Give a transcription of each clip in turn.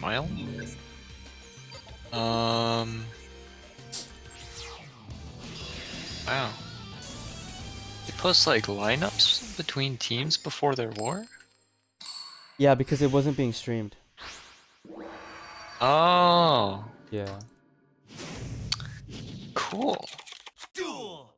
Smile. Wow. They post like lineups between teams before their war? Yeah, because it wasn't being streamed. Oh, Yeah. cool. Duel.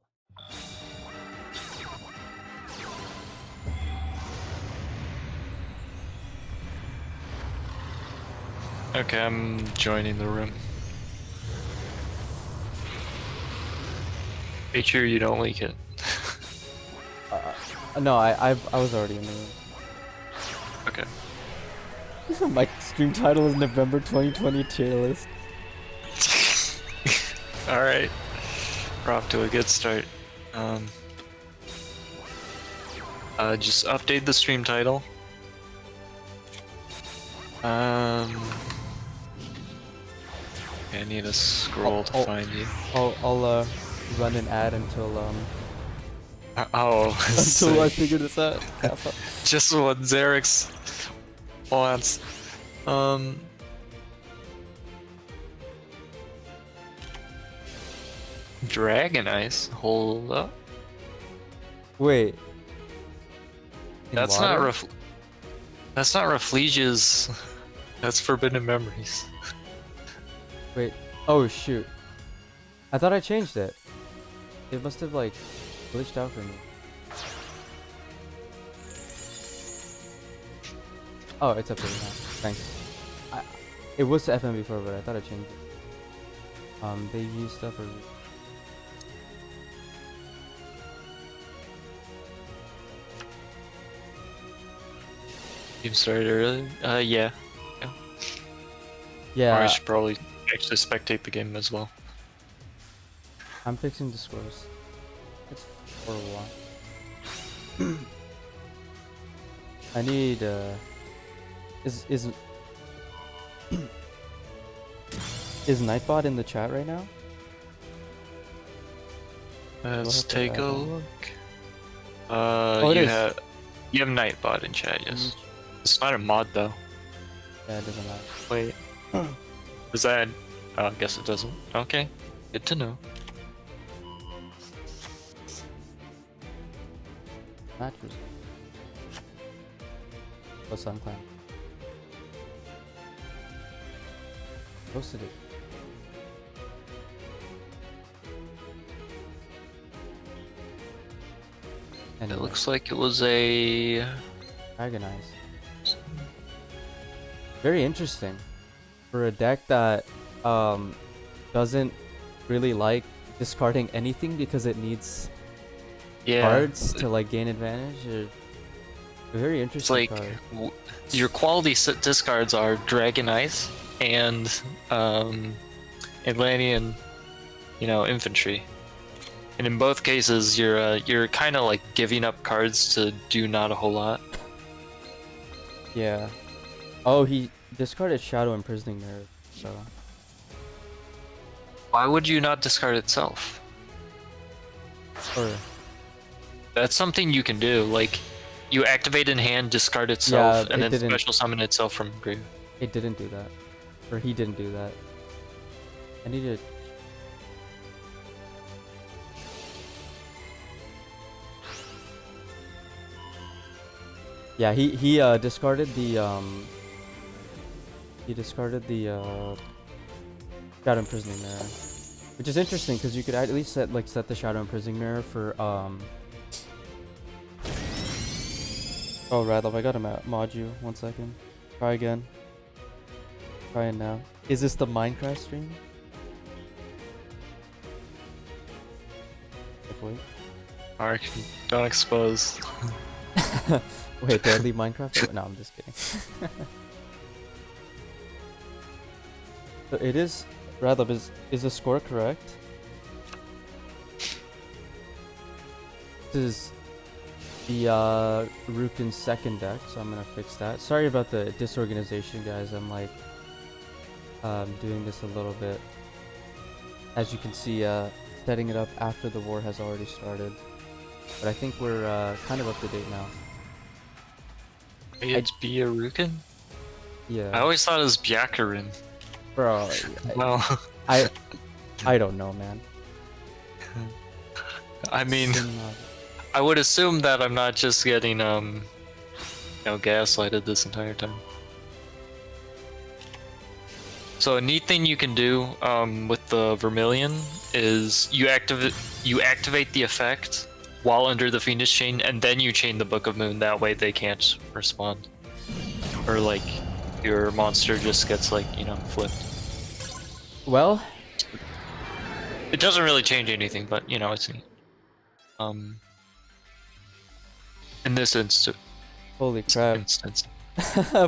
Okay, I'm joining the room. Make sure you don't leak it. No, I was already in the room. Okay. My stream title is November 2020 tier list. Alright. We're off to a good start. Just update the stream title. I need to scroll to find you. I'll run an ad until Oh, until I figure this out. Kappa. just what Xerix wants. Dragon Ice. Hold up. Wait. In That's water? not That's not Rafflesia's. That's Forbidden Memories. Wait. Oh shoot. I thought I changed it. It must have like glitched out for me. Oh, it's up there now. Thanks. It was FM before, but I thought I changed it. They use stuff or. You started early? Yeah. Yeah. Or I should probably actually spectate the game as well. I'm fixing the scores. It's for a while. I need is is Nightbot in the chat right now? Let's have to take add a it. look. it is. You have Nightbot in chat, yes. It's not a mod though. Yeah, it doesn't matter. Wait. Is that? Oh, I guess it doesn't. Okay. Good to know. Matches. Oh, Sun Clan. Posted it. And It looks like it was a. Dragon Eyes. Very interesting. For a deck that doesn't really like discarding anything because it needs cards to like gain advantage. A very It's interesting like card. your quality set discards are Dragon Ice and Atlantean, infantry. And in both cases, you're kind of like giving up cards to do not a whole lot. Yeah. Oh, he discarded Shadow Imprisoning Nerve, so. Why would you not discard itself? Or That's something you can do. Like, you activate in hand, discard itself, Yeah, and it then didn't- special summon itself from grave. it didn't do that. Or he didn't do that. I need to. Yeah, he discarded the Shadow Imprisoning Mirror, which is interesting because you could at least set the Shadow Imprisoning Mirror for Oh, Radlov, I gotta mod you. 1 second. Try again. Trying now. Is this the Minecraft stream? Wait. Mark, don't expose. Wait, did I leave Minecraft? No, I'm just kidding. So it is. Radlov, is the score correct? This is the Rukin's second deck, so I'm gonna fix that. Sorry about the disorganization, guys. I'm like doing this a little bit. As you can see, setting it up after the war has already started. But I think we're kind of up to date now. It's Biarukin? Yeah, I always thought it was Byakurin. bro. Well, I I don't know, man. I mean, Sinma. I would assume that I'm not just getting gaslighted this entire time. So a neat thing you can do with the Vermilion is you activate the effect while under the Fiendish Chain, and then you chain the Book of Moon. That way they can't respond, or like your monster just gets like flipped. Well, It doesn't really change anything, but it's neat. In this holy crap. instance.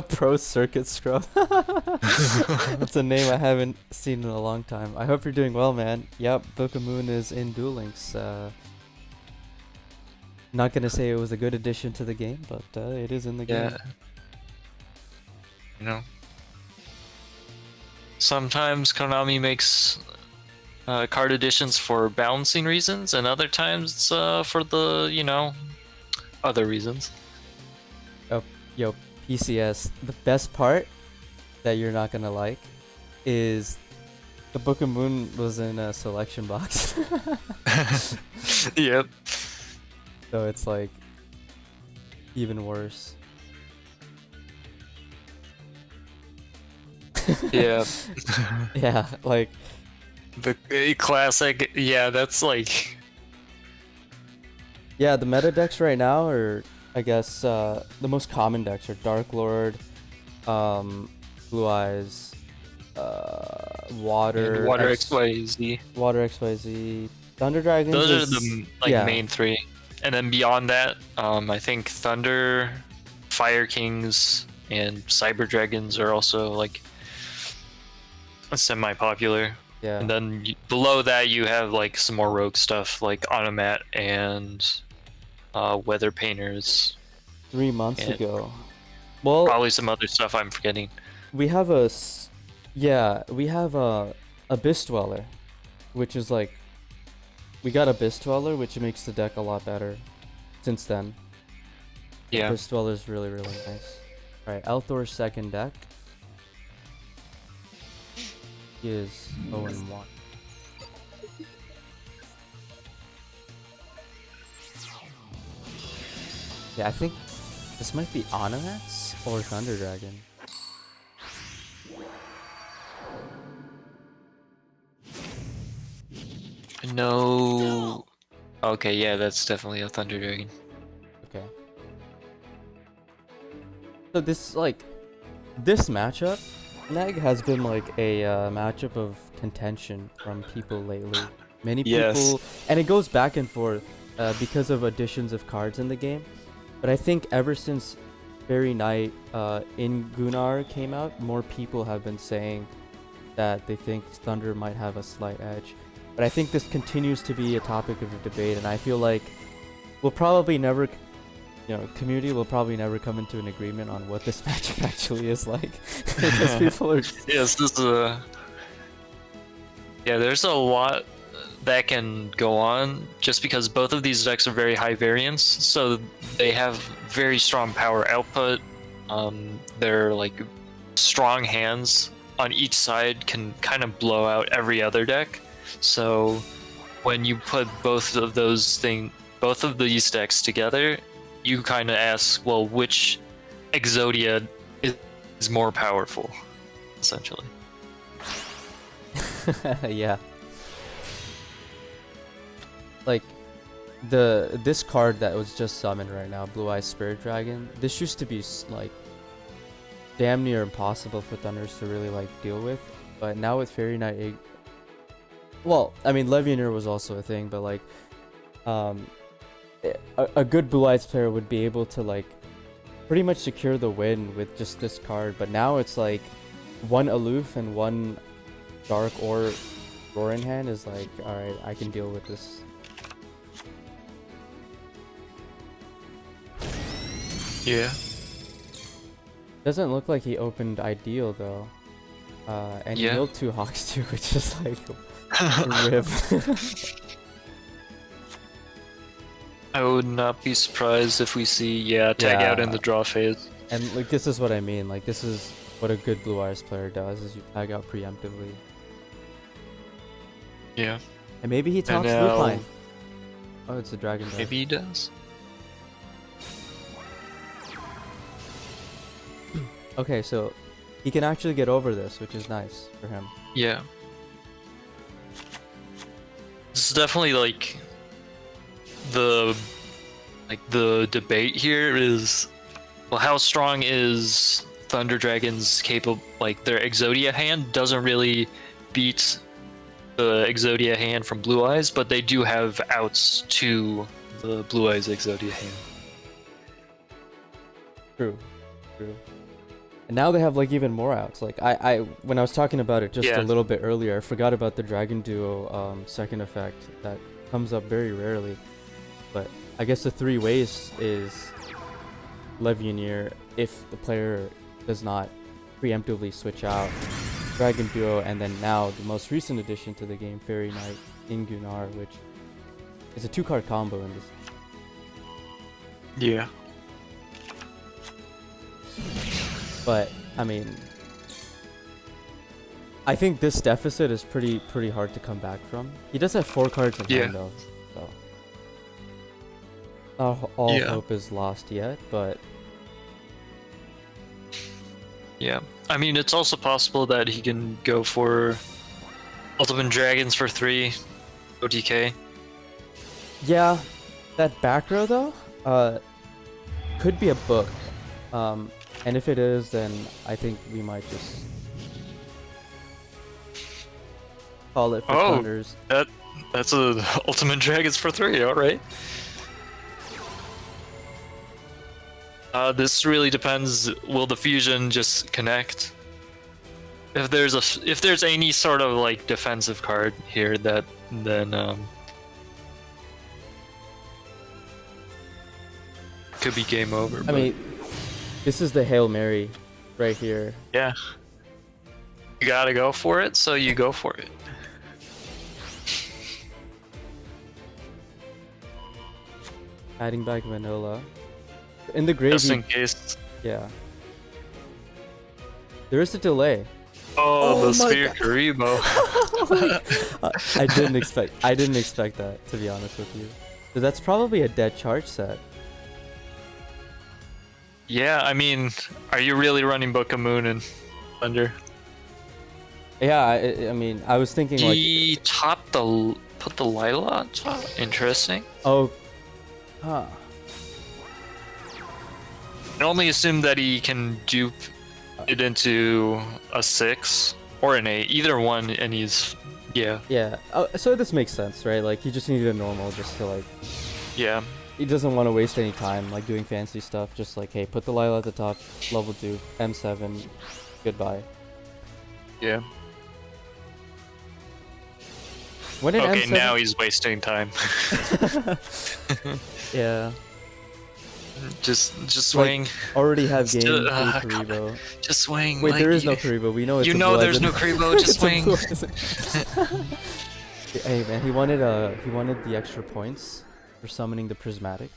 Pro Circuit Scrub. That's a name I haven't seen in a long time. I hope you're doing well, man. Yep, Book of Moon is in Duel Links. Not gonna say it was a good addition to the game, but it is in the game. Yeah. Sometimes Konami makes card additions for balancing reasons, and other times it's for the other reasons. Oh, yo, PCS. The best part that you're not gonna like is the Book of Moon was in a selection box. Yep. So it's like even worse. Yeah. Yeah, like The classic. Yeah, that's like. yeah, the meta decks right now are, I guess, the most common decks are Dark Lord, Blue Eyes, Water, Water XYZ. Water XYZ, Thunder Dragons. Those are is, the yeah, main three, and then beyond that, I think Thunder, Fire Kings, and Cyber Dragons are also like semi-popular. yeah. And then below that, you have like some more rogue stuff like Automat and Weather Painters. 3 months and ago. Well, probably some other stuff I'm forgetting. we have we have a Abyss Dweller, which is like, we got Abyss Dweller, which makes the deck a lot better since then. Yeah. Abyss Dweller is really, really nice. Alright, Althor's second deck is 0-1. Yeah, I think this might be Onamats or Thunder Dragon. No. Okay, yeah, that's definitely a Thunder Dragon. Okay. So this matchup, Neg, has been like a matchup of contention from people lately. Many Yes. people, and it goes back and forth because of additions of cards in the game. But I think ever since Fairy Knight in Gunnar came out, more people have been saying that they think Thunder might have a slight edge. But I think this continues to be a topic of debate, and I feel like we'll probably never, community will probably never come into an agreement on what this matchup actually is like. Because people are Yes, this is a. Yeah, there's a lot that can go on just because both of these decks are very high variance, so they have very strong power output. They're like strong hands on each side can kind of blow out every other deck. So when you put both of these decks together, you kind of ask, well, which Exodia is more powerful, essentially. yeah. Like this card that was just summoned right now, Blue Eyes Spirit Dragon. This used to be like damn near impossible for Thunders to really like deal with, but now with Fairy Knight, well, I mean Levianeer was also a thing, but like a good Blue Eyes player would be able to like pretty much secure the win with just this card. But now it's like one aloof and one dark or roar in hand is like, alright, I can deal with this. Yeah. Doesn't look like he opened Ideal though. And he milled 2 Hawks too, which is like rip. I would not be surprised if we see tag out in the draw phase. And like this is what I mean. Like this is what a good Blue Eyes player does is you tag out preemptively. Yeah. And maybe he talks now- Lupine. Oh, it's a dragon deck. Maybe he does. Okay, so he can actually get over this, which is nice for him. Yeah. This is definitely like the debate here is, well, how strong is Thunder Dragon's capable, like their Exodia hand doesn't really beat the Exodia hand from Blue Eyes, but they do have outs to the Blue Eyes Exodia hand. True. And now they have like even more outs. Like I when I was talking about it just a little bit earlier, I forgot about the Dragon Duo second effect that comes up very rarely. But I guess the 3 ways is Levianeer if the player does not preemptively switch out Dragon Duo, and then now the most recent addition to the game, Fairy Knight Ingunar, which is a 2-card combo in this. Yeah. But I mean, I think this deficit is pretty hard to come back from. He does have 4 cards in hand though, so not all hope is lost yet. But yeah, I mean, it's also possible that he can go for Ultimate Dragons for 3 OTK. yeah, that back row though could be a book. And if it is, then I think we might just call it for Thunders. That's a Ultimate Dragons for 3, alright. This really depends, will the fusion just connect? If there's any sort of like defensive card here that then could be game over. I mean, this is the Hail Mary right here. Yeah. You gotta go for it, so you go for it. Adding back vanilla. In the gravy. Just in case. Yeah. There is a delay. Oh, the my Sphere God. Karibo. I didn't expect that, to be honest with you. So that's probably a dead charge set. Yeah, I mean, are you really running Book of Moon and Thunder? Yeah, I mean, I was thinking like, He put the Lila on top? Interesting. oh, huh. I only assume that he can dupe it into a 6 or an 8, either one, and he's, yeah. Yeah, so this makes sense, right? Like, he just needed a normal just to like, Yeah. he doesn't want to waste any time like doing fancy stuff. Just like, hey, put the Lila at the top, level 2, M7, goodbye. Yeah. When did Okay, M7... now he's wasting time. Yeah. Just swing. Like, already have game Still- 2 come Karibo. Just swing. Wait, like, there is no Karibo. We know it's You a know Blue there's no Eyes- Karibo. Just It's a Blue swing. Eyes. Hey man, he wanted the extra points for summoning the Prismatic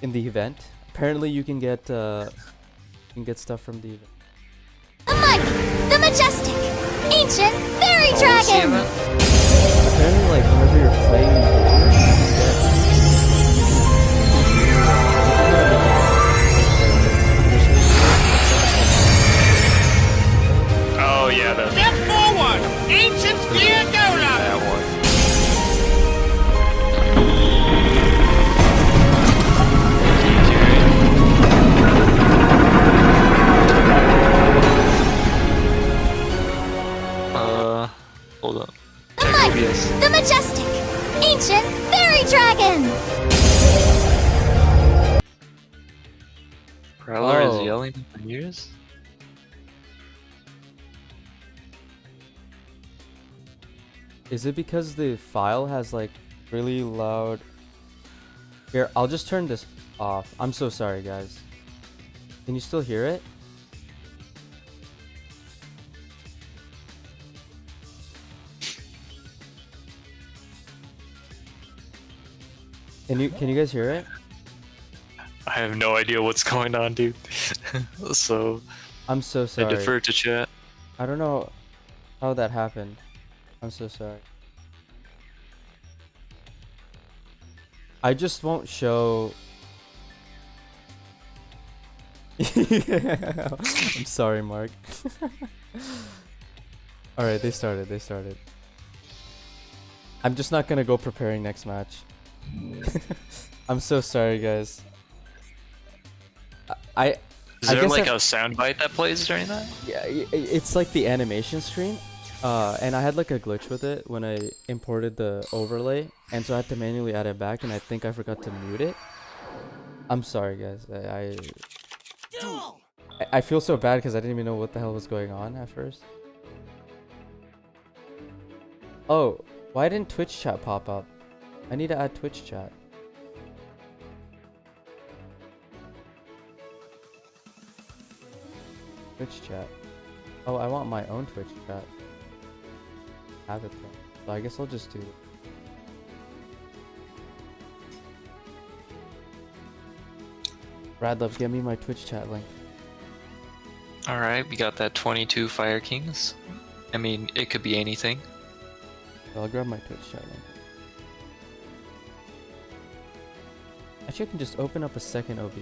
in the event. Apparently, you can get stuff from the event. The mighty, the majestic, ancient fairy Oh, we'll see dragon! that. Apparently, like whenever you're playing the Oh yeah, that Step forward! Ancient Diagola! one. Hold on. The Check mighty, OBS. the majestic, ancient fairy dragon! Prowler Oh. is yelling in my ears. Is it because the file has like really loud? Here, I'll just turn this off. I'm so sorry, guys. Can you still hear it? Can you guys hear it? I have no idea what's going on, dude. So I'm so I sorry. defer to chat. I don't know how that happened. I'm so sorry. I just won't show. I'm sorry, Mark. Alright, they started. I'm just not gonna go preparing next match. I'm so sorry, guys. Is I there guess like a soundbite that plays during that? Yeah, it's like the animation screen. And I had like a glitch with it when I imported the overlay, and so I had to manually add it back, and I think I forgot to mute it. I'm sorry, guys. I feel so bad because I didn't even know what the hell was going on at first. Oh, why didn't Twitch chat pop up? I need to add Twitch chat. Twitch chat. Oh, I want my own Twitch chat. Have it though. So I guess I'll just do it. Radlove, give me my Twitch chat link. Alright, we got that 22 Fire Kings. I mean, it could be anything. I'll grab my Twitch chat link. Actually, I can just open up a second OBS.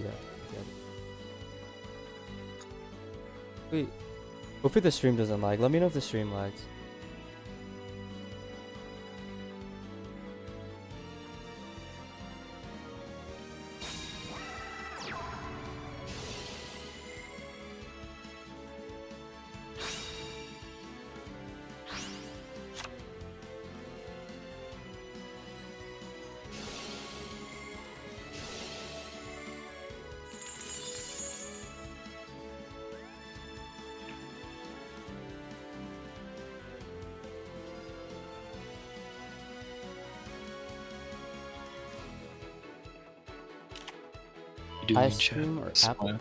Wait. Hopefully the stream doesn't lag. Let me know if the stream lags. Doing Ice cream or chat. apple? I'm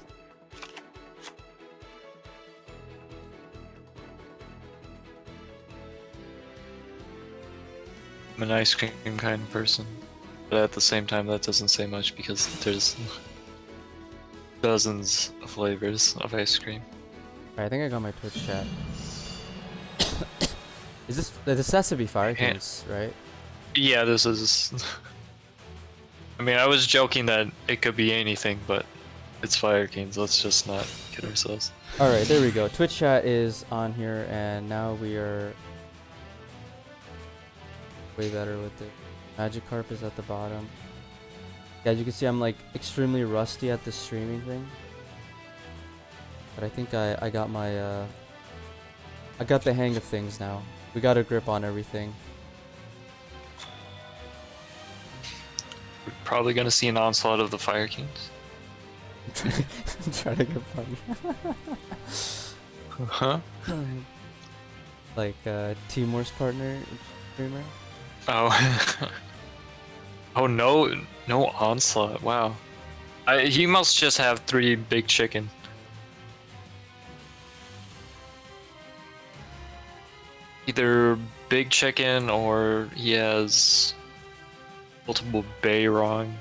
an ice cream kind of person, but at the same time that doesn't say much because there's dozens of flavors of ice cream. Alright, I think I got my Twitch chat. Is this has to be Fire Kings, right? Yeah, this is... I mean, I was joking that it could be anything, but it's Fire Kings. Let's just not kid ourselves. Alright, there we go. Twitch chat is on here, and now we are way better with it. Magikarp is at the bottom. Yeah, as you can see, I'm like extremely rusty at the streaming thing. But I think I got my I got the hang of things now. We got a grip on everything. We're probably gonna see an onslaught of the Fire Kings. I'm trying to get funny. Huh? Like Timur's partner streamer. Oh. Oh no, no onslaught. Wow. He must just have 3 big chicken. Either big chicken or he has multiple Bayrong.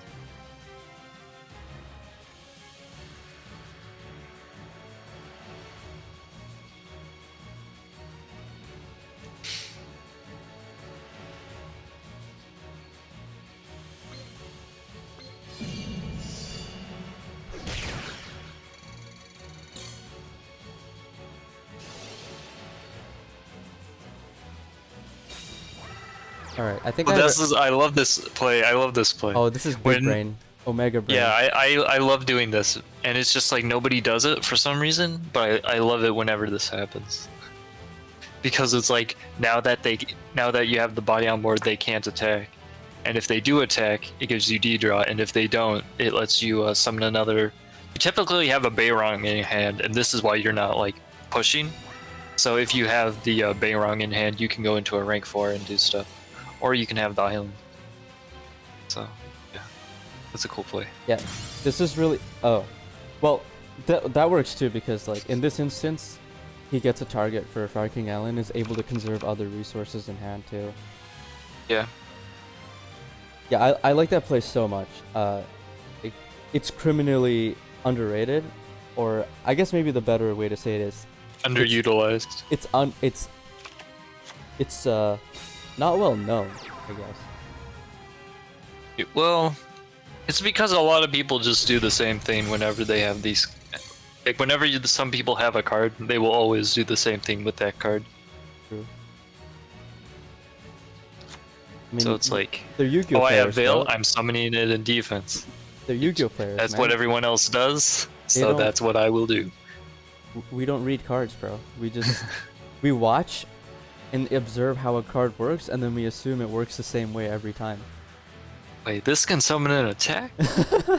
Alright, I think Well, I have this is, I love this play. I love this play. Oh, this is big When- brain. Omega brain. Yeah, I love doing this, and it's just like nobody does it for some reason, but I love it whenever this happens. Because it's like now that you have the body on board, they can't attack, and if they do attack, it gives you D-draw, and if they don't, it lets you summon another. You typically have a Bayrong in hand, and this is why you're not like pushing. So if you have the Bayrong in hand, you can go into a rank 4 and do stuff, or you can have the island. So. That's a cool play. Yeah, this is really. Oh, well, that works too because like in this instance, he gets a target for Fire King Allen, is able to conserve other resources in hand too. Yeah. Yeah, I like that play so much. It's criminally underrated, or I guess maybe the better way to say it is Underutilized. it's not well known, I guess. Well, it's because a lot of people just do the same thing whenever they have these. Like whenever some people have a card, they will always do the same thing with that card. True. I mean, So it's like, they're Yu-Gi-Oh oh, I have players, Veil, bro. I'm summoning it in defense. They're Yu-Gi-Oh players. That's man. what everyone else does, so don't- that's what I will do. We don't read cards, bro. We just we watch and observe how a card works, and then we assume it works the same way every time. Wait, this can summon an attack?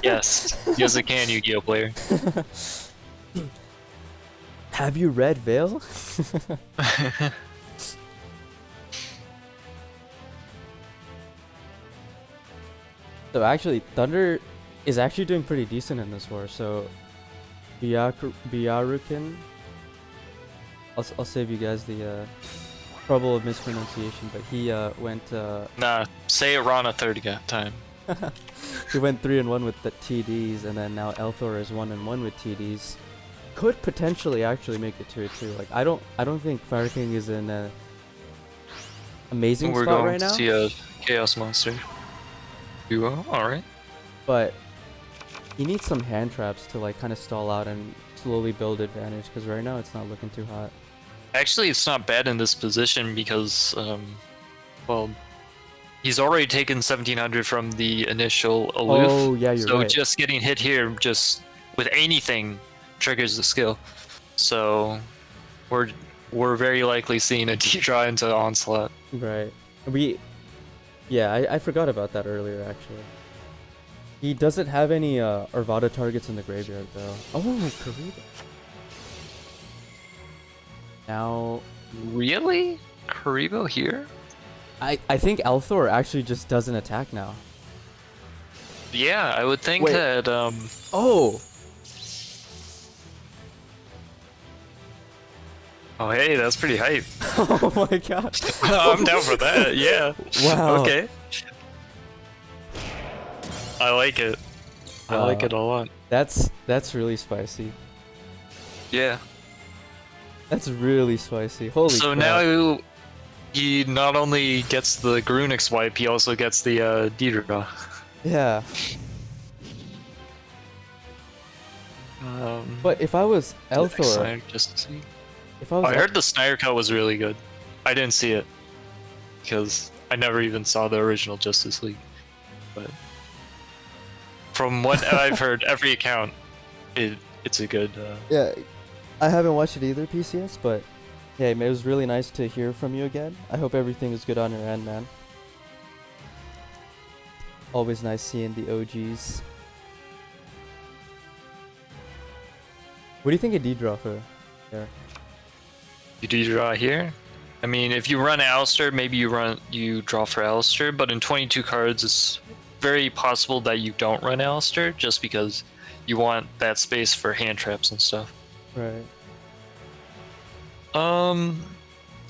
Yes. Yes, it can, Yu-Gi-Oh player. Have you read Veil? So actually, Thunder is actually doing pretty decent in this war. So, Byarukin. I'll save you guys the trouble of mispronunciation, but he went. Nah, say it wrong a third time. He went 3-1 with the TDs, and then now Elthor is 1-1 with TDs. Could potentially actually make it 2-2. Like I don't think Fire King is in a amazing We're spot going right to now. see a Chaos Monster duo, alright. But he needs some hand traps to like kind of stall out and slowly build advantage, because right now it's not looking too hot. Actually, it's not bad in this position because, well, he's already taken 1700 from the initial aloof. Oh, yeah, you're so right. just getting hit here, just with anything, triggers the skill. So we're very likely seeing a D-draw into Onslaught. Right. I forgot about that earlier actually. He doesn't have any Arvada targets in the graveyard though. Oh, Kariba. Now Really? Karibo here? I think Elthor actually just doesn't attack now. Yeah, I would think Wait. that, Oh! oh hey, that's pretty hype. Oh my god. I'm down for that, yeah. Wow. Okay. I like it. I like Wow. it a lot. That's really spicy. Yeah. That's really spicy. Holy So crap. now he not only gets the Grunix wipe, he also gets the Deidre. Yeah. But if I was Elthor, Just to see. if I was I heard the Snyder cut was really good. I didn't see it because I never even saw the original Justice League. But from what I've heard, every account, it's a good. Yeah, I haven't watched it either, PCS, but yeah, it was really nice to hear from you again. I hope everything is good on your end, man. Always nice seeing the OGs. What do you think of D-draw for there? You Deidre here. I mean, if you run Alistair, maybe you draw for Alistair, but in 22 cards, it's very possible that you don't run Alistair just because you want that space for hand traps and stuff. Right.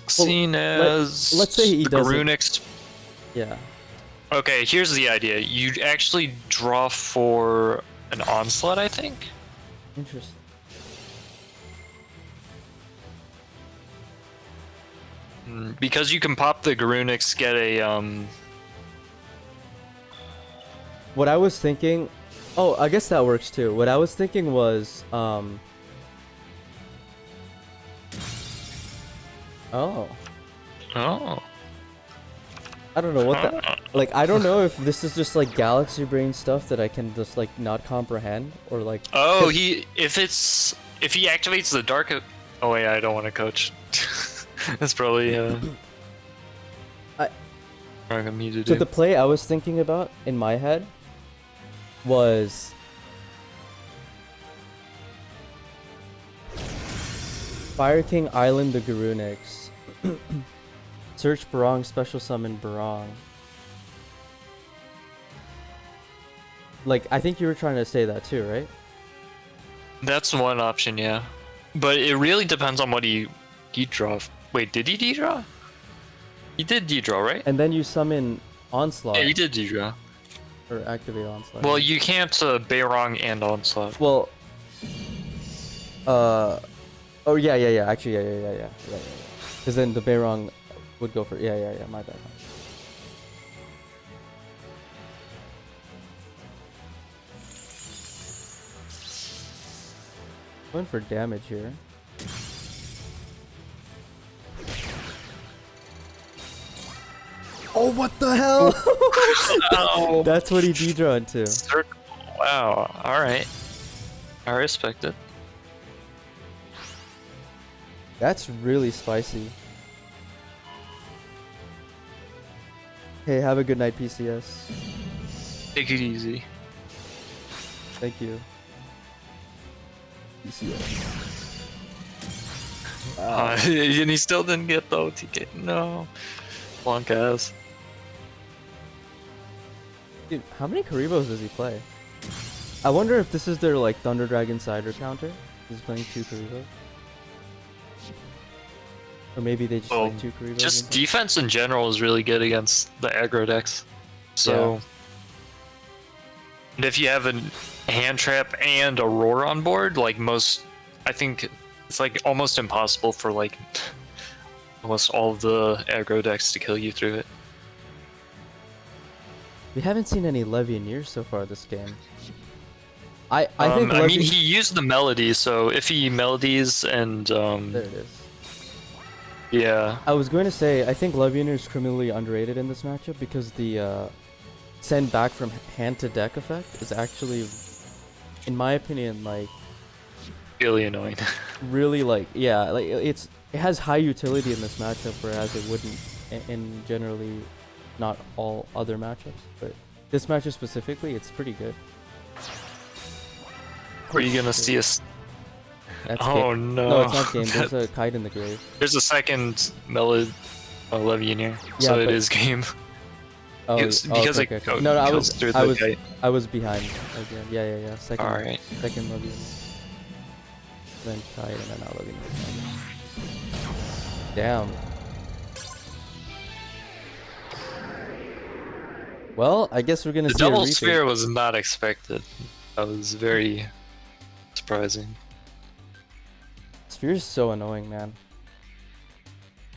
Seen as let's say he the doesn't- Grunix. Yeah. Okay, here's the idea. You actually draw for an Onslaught, I think. Interesting. Because you can pop the Grunix, get a What I was thinking... Oh, I guess that works too. What I was thinking was... Oh. oh. I don't know what that... Like, I don't know if this is just, like, Galaxy Brain stuff that I can just, like, not comprehend, or, like... Oh, if he activates the dark. Oh wait, I don't want to coach. That's probably wrong of me to do. So the play I was thinking about in my head was... Fire King Island the Garunix. Search Barong, special summon Barong. Like, I think you were trying to say that too, right? That's one option, yeah. But it really depends on what he draw. Wait, did he D-draw? He did D-draw, right? And then you summon Onslaught. Yeah, he did D-draw. Or activate Onslaught. Well, you can't Bayrong and Onslaught. Well, Oh yeah. Actually, yeah. Because then the Beirong would go for yeah. My bad. Going for damage here. Oh, what the hell? Oh, That's what he de-drawn to. circle. Wow. All right. I respect it. That's really spicy. Hey, have a good night, PCS. Take it easy. Thank you. PCS. And he still didn't get the OTK. No. Plunk ass. Dude, how many Karibos does he play? I wonder if this is their like Thunder Dragon Cider counter. He's playing 2 Karibos. Or maybe they just Well, like 2 Karibos. Just defense in general is really good against the aggro decks. So, and if you have a hand trap and a roar on board, like most, I think it's like almost impossible for like almost all of the aggro decks to kill you through it. We haven't seen any Levy in years so far this game. I think I mean, Levy... he used the melody, so if he melodies and There it is. yeah, I was going to say, I think Levianer is criminally underrated in this matchup because the send back from hand to deck effect is actually, in my opinion, like really annoying. really like like it has high utility in this matchup, whereas it wouldn't in generally not all other matchups. But this matchup specifically, it's pretty good. Are you gonna see us? That's Oh game. no! No, it's not game. There's a kite in the grave. There's a second melody Levianer, Yeah, so it but- is game. Oh, because okay, it okay. No, I kills was through the kite. I was behind again. Yeah. Second, Alright. second Levianer. Then kite and then now Levianer. Damn. Well, I guess we're gonna The see a double retake. sphere was not expected. That was very surprising. Sphere is so annoying, man.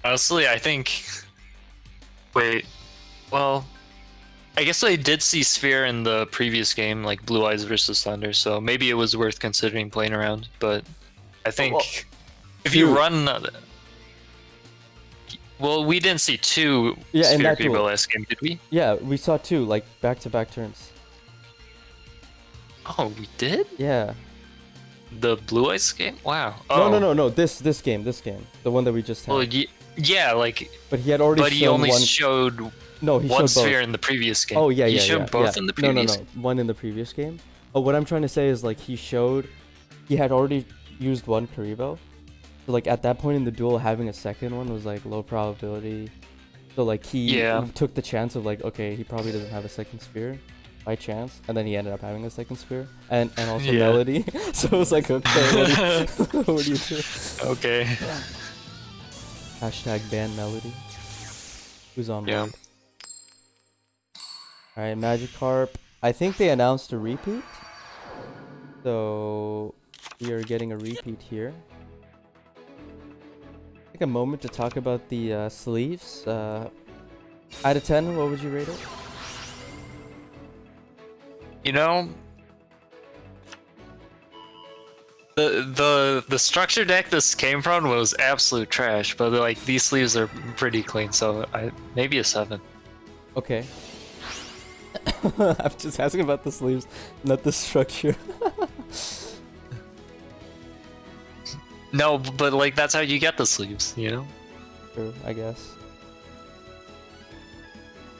Honestly, I think. Wait. Well, I guess I did see Sphere in the previous game, like Blue Eyes versus Thunder, so maybe it was worth considering playing around. But I think well, if you two. run. Well, we didn't see 2 Yeah, in Sphere that Creepo duel. last game, did we? Yeah, we saw 2 like back-to-back turns. Oh, we did? Yeah. The Blue Eyes game? Wow. Oh. No. This game, the one that we just had. Well, yeah, like, but he had already but he shown only one. showed No, he one showed sphere both. in the previous game. Oh yeah. He showed both in the previous. No. One in the previous game. Oh, what I'm trying to say is like he had already used one Karibo. So like at that point in the duel, having a second one was like low probability. So like he took the chance of like, okay, he probably doesn't have a second sphere by chance, and then he ended up having a second sphere and also Melody. So it was like, okay, what do you do? Okay. Hashtag ban Melody. Who's on board? Yeah. Alright, Magikarp. I think they announced a repeat. So we are getting a repeat here. Take a moment to talk about the sleeves. Out of 10, what would you rate it? You know, the structure deck this came from was absolute trash, but like these sleeves are pretty clean, so maybe a 7. Okay. I'm just asking about the sleeves, not the structure. No, but like that's how you get the sleeves, you know? True, I guess.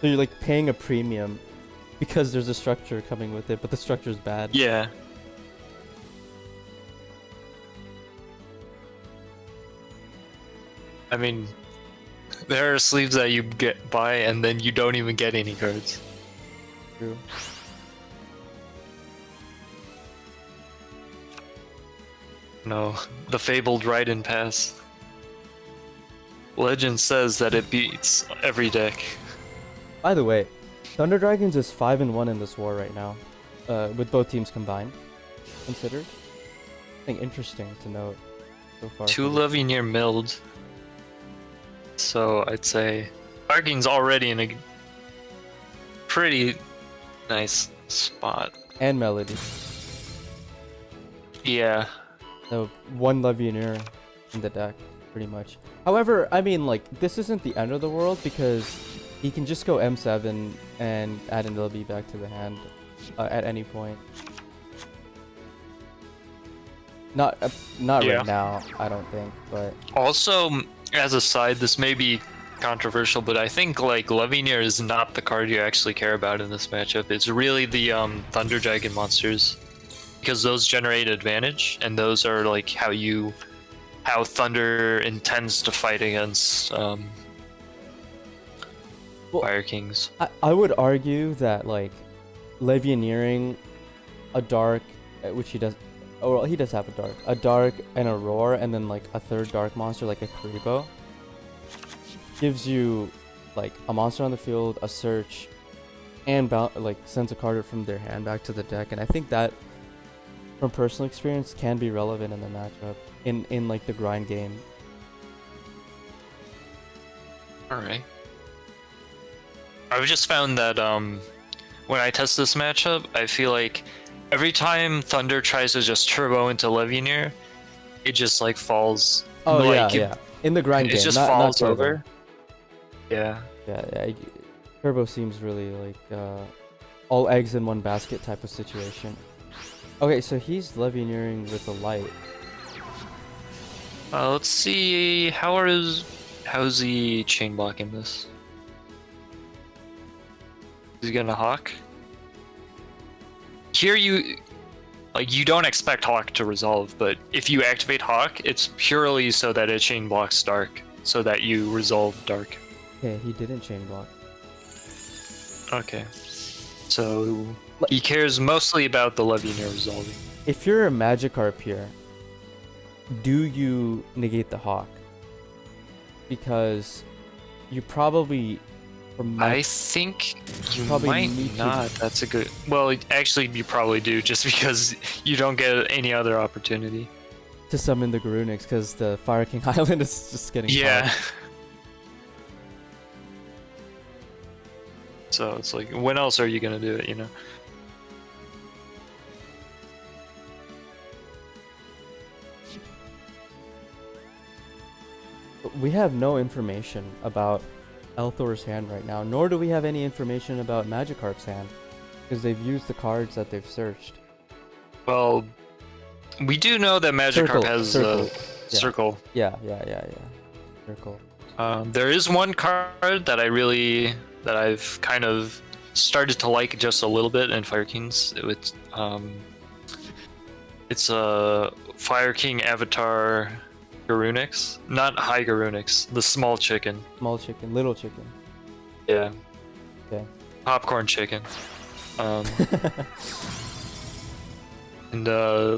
So you're like paying a premium because there's a structure coming with it, but the structure's bad. Yeah. I mean, there are sleeves that you buy and then you don't even get any cards. True. No, the fabled Raiden Pass. Legend says that it beats every deck. By the way, Thunder Dragons is 5-1 in this war right now, with both teams combined, considered. Something interesting to note so far. Two Levineer milled. So I'd say Fire King's already in a pretty nice spot. And Melody. Yeah. So one Levianeer in the deck, pretty much. However, I mean, like, this isn't the end of the world because he can just go M7 and add an LB back to the hand at any point. Not Yeah. right now, I don't think, but Also, as a side, this may be controversial, but I think like Levineer is not the card you actually care about in this matchup. It's really the Thunder Dragon monsters, because those generate advantage, and those are like how Thunder intends to fight against Well, Fire Kings. I would argue that, like, Levianeering a dark, which he does. Oh, well, he does have a dark and a roar, and then like a third dark monster like a Kuribo, gives you like a monster on the field, a search, and like sends a card from their hand back to the deck. And I think that, from personal experience, can be relevant in the matchup in like the grind game. All right. I've just found that when I test this matchup, I feel like every time Thunder tries to just turbo into Levineer, it just like falls. Oh like, yeah. In the grind It game, just not falls turbo. over. Yeah. Yeah. Turbo seems really like all eggs in one basket type of situation. Okay, so he's Levianeering with the light. Let's see. How's he chain blocking this? Is he gonna Hawk? Here you don't expect Hawk to resolve, but if you activate Hawk, it's purely so that it chain blocks Dark, so that you resolve Dark. Okay, he didn't chain block. Okay. So he cares mostly about the Levianeer resolving. If you're a Magikarp here, do you negate the Hawk? Because you probably, I think you probably might need to- not. That's a good. Well, actually, you probably do, just because you don't get any other opportunity. to summon the Garunix, because the Fire King Island is just getting Yeah. popped. So it's like, when else are you gonna do it? You know. We have no information about Elthor's hand right now, nor do we have any information about Magikarp's hand, because they've used the cards that they've searched. Well, we do know that Magikarp has circle. a Yeah. circle. Yeah. Circle. There is one card that I've kind of started to like just a little bit in Fire Kings. It's a Fire King Avatar Garunix, not High Garunix, the small chicken. Small chicken, little chicken. Yeah. Okay. Popcorn chicken. And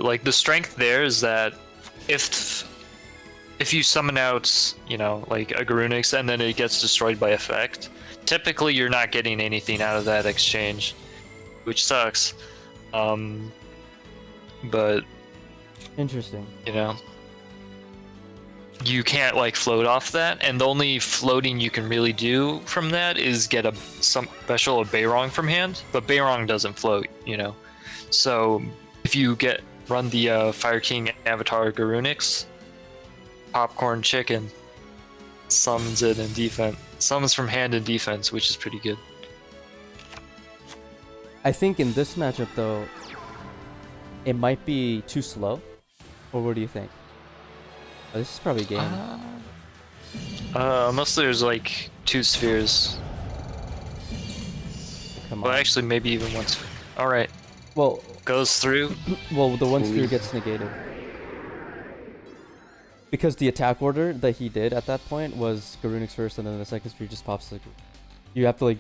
like the strength there is that if you summon out, like a Garunix and then it gets destroyed by effect, typically you're not getting anything out of that exchange, which sucks. But Interesting. You can't like float off that, and the only floating you can really do from that is get some special Bayrong from hand, but Bayrong doesn't float, So if you run the Fire King Avatar Garunix, Popcorn Chicken summons it in defense, summons from hand in defense, which is pretty good. I think in this matchup though, it might be too slow. Or what do you think? Oh, this is probably game. Unless there's like 2 spheres. Come Well, on. actually, maybe even 1 sphere. All right, Well, goes through. the one sphere gets negated. Because the attack order that he did at that point was Garunix first, and then the second sphere just pops. You have to like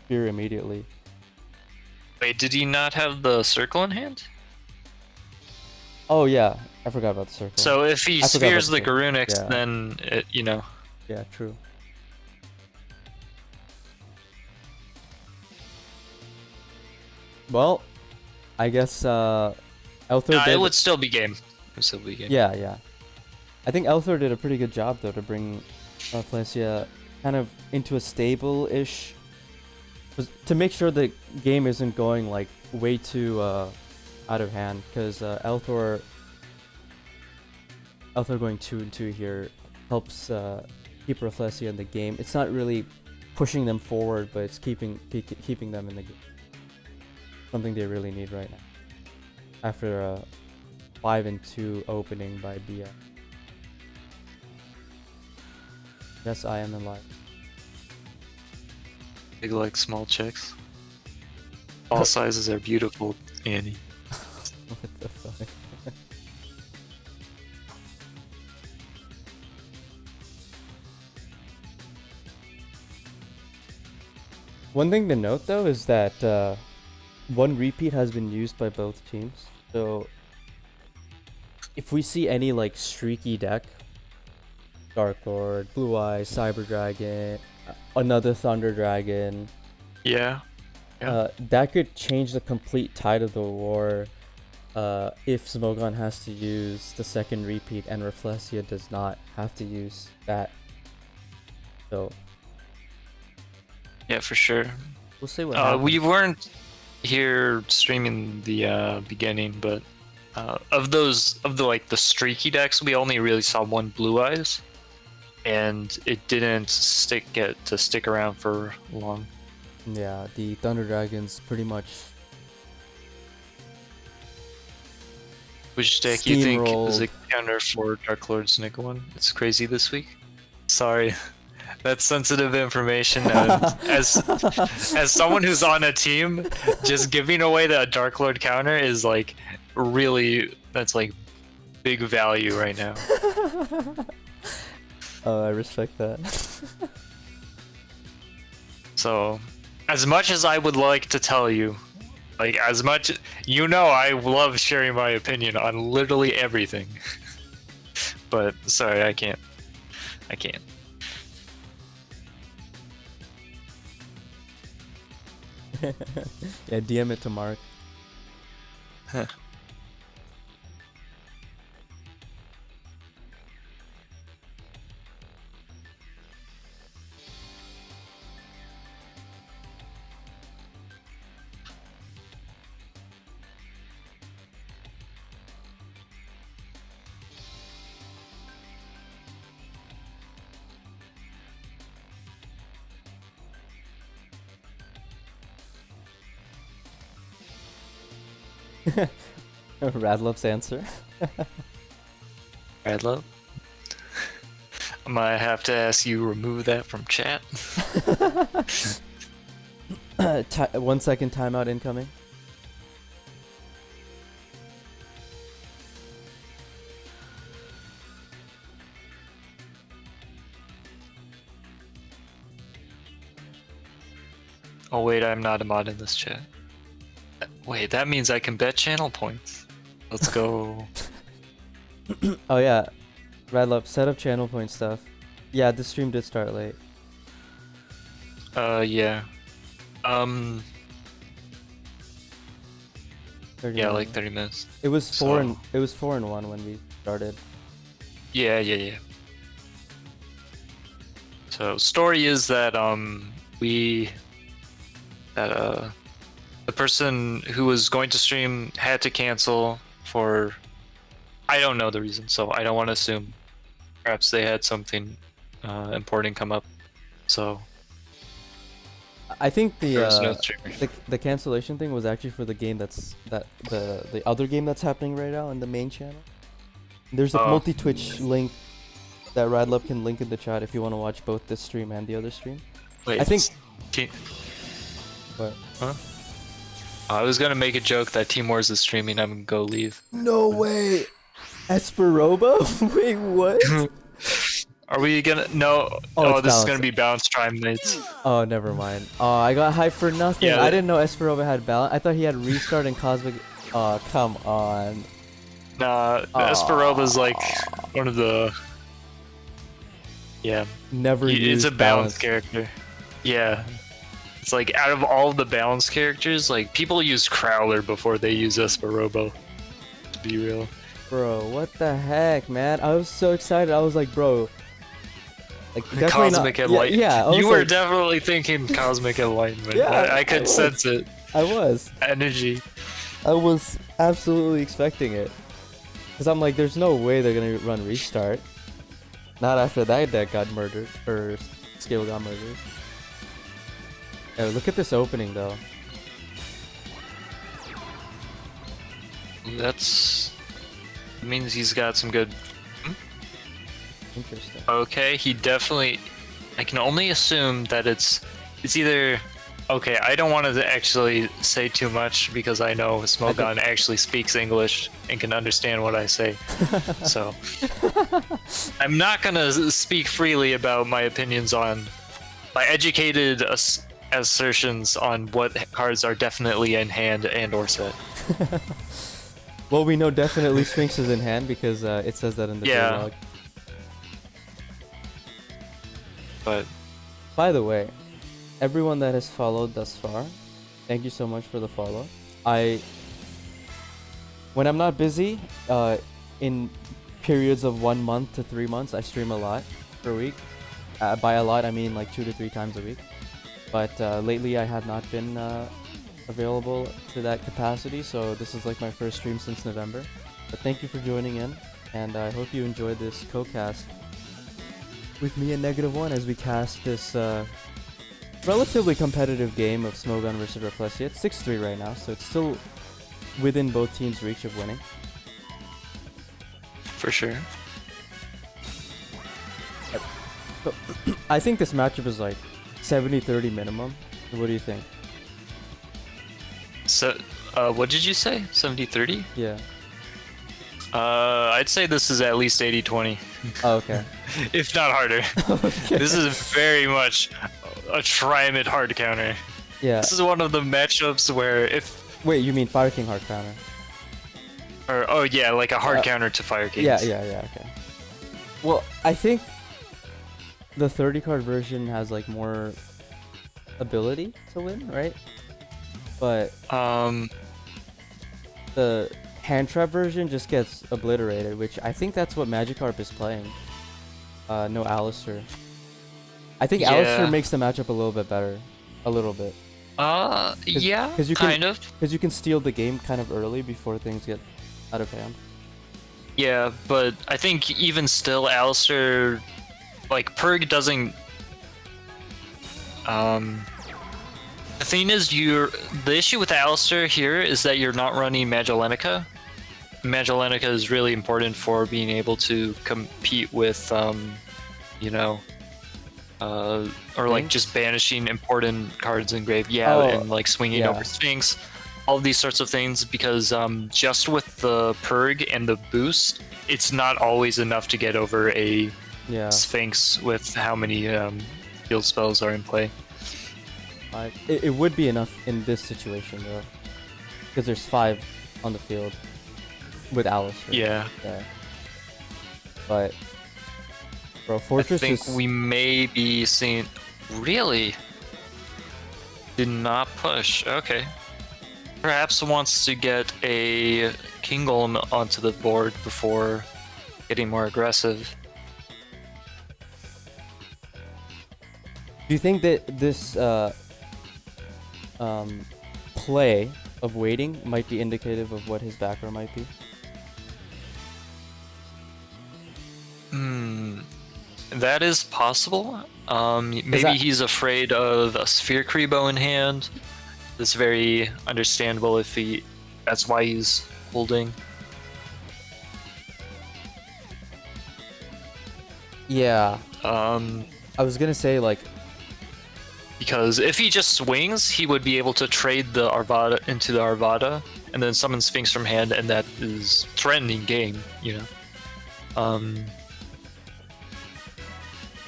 spear immediately. Wait, did he not have the circle in hand? Oh yeah, I forgot about the circle. So if he I forgot about spheres the the circle. Garunix, Yeah. then Yeah, true. Well, I guess Elthor Nah, did. it would still be game. Sylvie game. Yeah, yeah. I think Elthor did a pretty good job though to bring RAFFLESIA kind of into a stable-ish, to make sure the game isn't going like way too out of hand, because Elthor going 2-2 here helps keep RAFFLESIA in the game. It's not really pushing them forward, but it's keeping them in the game. Something they really need right now after a 5-2 opening by BF. Yes, I am in live. Big like small chicks. All sizes are beautiful, Annie. What the fuck? One thing to note though is that one repeat has been used by both teams. So if we see any like streaky deck, Dark Lord, Blue Eyes, Cyber Dragon, another Thunder Dragon, Yeah. that could change the complete tide of the war if Smogon has to use the second repeat and RAFFLESIA does not have to use that. So Yeah, for sure. we'll see what happens. We weren't here streaming the beginning, but of the streaky decks, we only really saw one Blue Eyes, and it didn't stick around for long. Yeah, the Thunder Dragons pretty much Which deck you think is a steamrolled. counter for Dark Lord's Negative1? It's crazy this week. Sorry, that's sensitive information. As someone who's on a team, just giving away the Dark Lord counter is like really, that's like big value right now. Oh, I respect that. So, as much as I would like to tell you, like as much, I love sharing my opinion on literally everything. But sorry, I can't. Yeah, DM it to Mark. Radlove's answer. Radlove? I might have to ask you remove that from chat. 1 second timeout incoming. Oh wait, I'm not a mod in this chat. Wait, that means I can bet channel points. Let's go. Oh yeah, Radlove, set up channel point stuff. Yeah, this stream did start late. Yeah. 30 Yeah, like minutes. 30 minutes. It was So- 4-1 when we started. Yeah. So story is that the person who was going to stream had to cancel for, I don't know the reason, so I don't want to assume. Perhaps they had something important come up. So I think there was no streamer. the cancellation thing was actually for the game the other game that's happening right now in the main channel. There's a Oh. multi-Twitch link that Radlove can link in the chat if you want to watch both this stream and the other stream. Wait, I think- What? But Huh? I was gonna make a joke that Team Wars is streaming. I'm gonna go leave. no way, Esperoba? Wait, what? Are we gonna? No. Oh, Oh, it's this is balanced. gonna be balanced Prime mates. Oh, never mind. Oh, I got hyped for nothing. Yeah, I didn't know Esperoba had balance. I thought he had restart and Cosmic. Oh, come on. Nah, Esperoba's like one of the. Yeah, Never it's used a balanced character. Yeah, it's like out of all the balanced characters, like people use Crowler before they use Esperobo. To be real, Bro, what the heck, man? I was so excited. I was like, bro. Like, definitely Cosmic not. Enlightenment. Yeah, I was You were like, definitely thinking Cosmic Enlightenment. Yeah, I I could was. sense it. I was. Energy. I was absolutely expecting it. Because I'm like, there's no way they're going to run restart. Not after that deck got murdered. Or Scale got murdered. Yeah, look at this opening, though. That means he's got some good. Interesting. Okay, he definitely. I can only assume that it's either. Okay, I don't want to actually say too much because I know Smogon actually speaks English and can understand what I say. So I'm not gonna speak freely about my opinions on my educated assertions on what cards are definitely in hand and or set. Well, we know definitely Sphinx is in hand because it says that in the dialogue. But by the way, everyone that has followed thus far, thank you so much for the follow. When I'm not busy, in periods of 1 month to 3 months, I stream a lot per week. By a lot, I mean like 2 to 3 times a week. But lately, I have not been available to that capacity, so this is like my first stream since November. But thank you for joining in, and I hope you enjoyed this co-cast with me and Negative1 as we cast this relatively competitive game of Smogon versus RAFFLESIA. It's 6-3 right now, so it's still within both teams' reach of winning. for sure. So, I think this matchup is like 70-30 minimum. What do you think? So, what did you say? 70-30? Yeah. I'd say this is at least 80-20. Oh, okay. If not harder. Okay. This is very much a try-mid hard counter. Yeah. This is one of the matchups where if... Wait, you mean Fire King hard counter? Or, oh yeah, like a hard counter to Fire Kings. Yeah, okay. Well, I think the 30 card version has like more ability to win, right? But the hand trap version just gets obliterated, which I think that's what Magikarp is playing. No Alistair. I think Alistair makes the matchup a little bit better. A little bit. Yeah, you kind of. Because you can steal the game kind of early before things get out of hand. Yeah, but I think even still, Alistair, like, Purg doesn't... The thing is, the issue with Alistair here is that you're not running Magelenica. Magelenica is really important for being able to compete with, you know, or like just banishing important cards in grave, and like swinging over Sphinx, all of these sorts of things, because just with the Purg and the boost, it's not always enough to get over a Sphinx with how many field spells are in play. It would be enough in this situation though, because there's 5 on the field with Alistair. Yeah. But bro, Fortress I think we may be seeing... Really? Did not push. Okay. Perhaps wants to get a King Golem onto the board before getting more aggressive. Do you think that this play of waiting might be indicative of what his backer might be? That is possible. Maybe he's afraid of a Sphere Creebo in hand. It's very understandable if that's why he's holding. Yeah. I was gonna say, like, because if he just swings, he would be able to trade the Arvada into the Arvada and then summon Sphinx from hand, and that is threatening game, you know.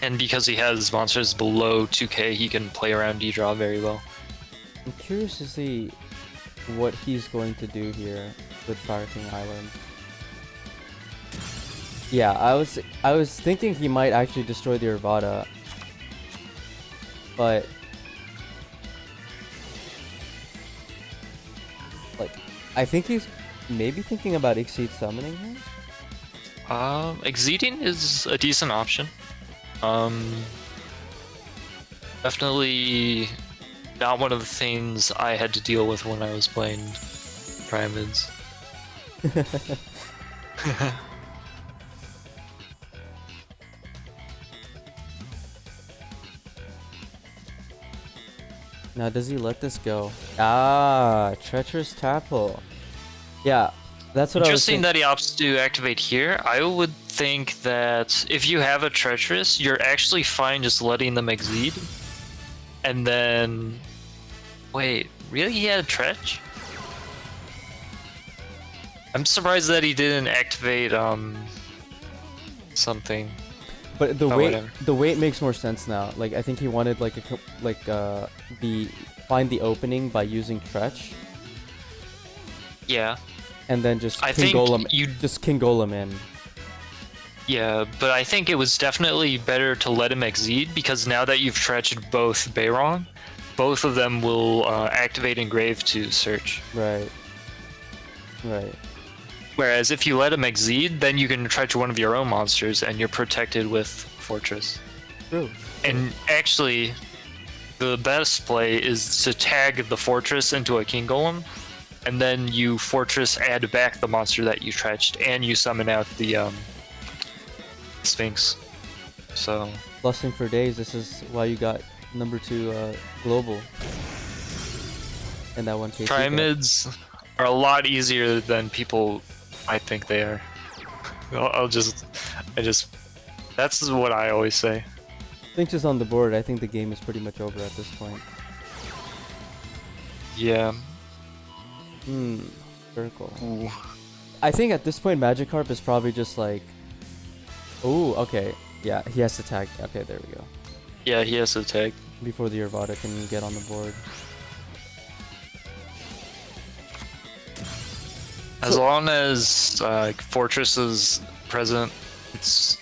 And because he has monsters below 2k, he can play around D-Draw very well. I'm curious to see what he's going to do here with Fire King Island. Yeah, I was thinking he might actually destroy the Arvada, but like, I think he's maybe thinking about Exceed summoning him. Exceeding is a decent option. Definitely not one of the things I had to deal with when I was playing Pyramids. Now, does he let this go? Ah, treacherous tap hole. Yeah, that's what I was Interesting thinking. that he opts to activate here. I would think that if you have a treacherous, you're actually fine just letting them exceed. And then... Wait, really? He had a Tretch? I'm surprised that he didn't activate, something. But the Oh, weight, whatever. the weight makes more sense now. Like I think he wanted like find the opening by using Tretch, Yeah. and then just I King think Golem, you... just King Golem in. Yeah, but I think it was definitely better to let him exceed, because now that you've Tretched both Beirong, both of them will activate Engrave to search. Right. Right. Whereas if you let him exceed, then you can Tretch one of your own monsters and you're protected with Fortress. True. And actually, the best play is to tag the Fortress into a King Golem, and then you Fortress add back the monster that you Tretched, and you summon out the Sphinx. So... Lusting for days. This is why you got number 2 global. And that one case. Pyramids are a lot easier than people might think they are. That's what I always say. Sphinx is on the board. I think the game is pretty much over at this point. Yeah. Circle. Ooh. I think at this point Magikarp is probably just like, ooh, okay. Yeah, he has to tag. Okay, there we go. Yeah, he has to tag. Before the Arvada can get on the board. As long as Fortress is present, it's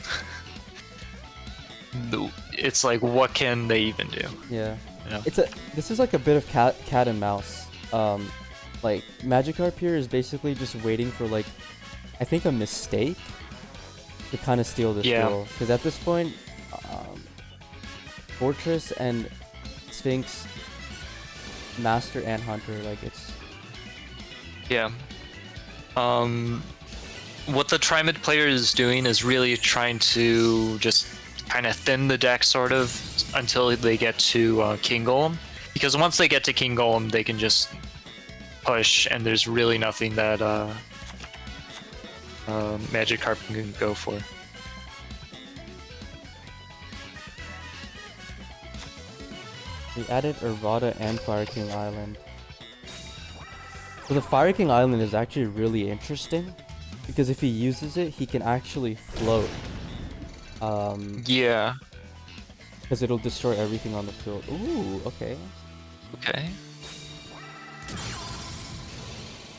it's like, what can they even do? Yeah. You know? This is like a bit of cat and mouse. Like Magikarp here is basically just waiting for like, I think a mistake to kind of steal this duel. Because at this point, Fortress and Sphinx, Master and Hunter, like it's... Yeah. What the Trimid player is doing is really trying to just kind of thin the deck, sort of, until they get to King Golem. Because once they get to King Golem, they can just push, and there's really nothing that Magikarp can go for. We added Arvada and Fire King Island. So the Fire King Island is actually really interesting, because if he uses it, he can actually float. Yeah. Because it'll destroy everything on the field. Ooh, okay. Okay.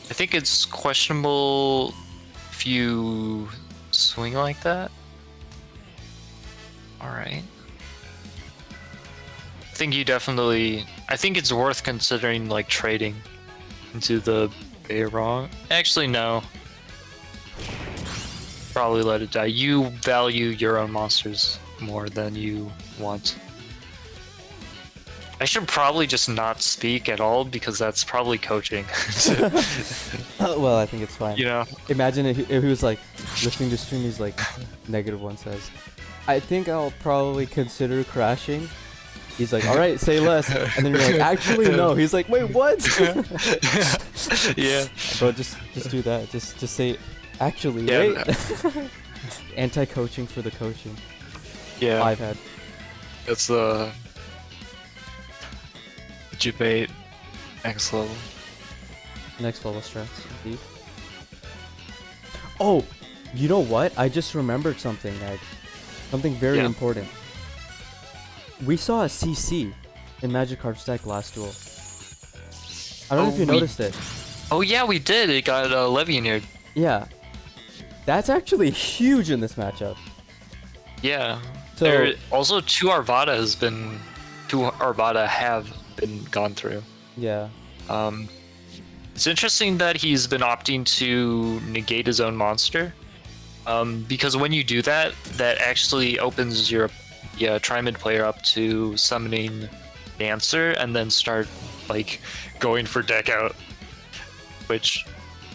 I think it's questionable if you swing like that. Alright. I think it's worth considering, like, trading into the Beirong. Actually, no. Probably let it die. You value your own monsters more than you want. I should probably just not speak at all, because that's probably coaching. Well, I think it's fine. You know? Imagine if he was like listening to stream, he's like, Negative1 says, I think I'll probably consider crashing. He's like, alright, say less. And then you're like, actually no. He's like, wait, what? Yeah. Bro, just do that. Just say, actually, Yeah, right? Anti-coaching for the coaching. Yeah. I've had. That's the debate next level. Next level strats, indeed. Oh, you know what? I just remembered something, Egg. Something very important. We saw a CC in Magikarp's deck last duel. I don't know if you noticed it. Oh yeah, we did. It got Legionnaire. Yeah. That's actually huge in this matchup. Yeah. So, there also two Arvada have been gone through. yeah. It's interesting that he's been opting to negate his own monster, Because when you do that, that actually opens your Tri-Mid player up to summoning Dancer and then start like going for deck out. Which,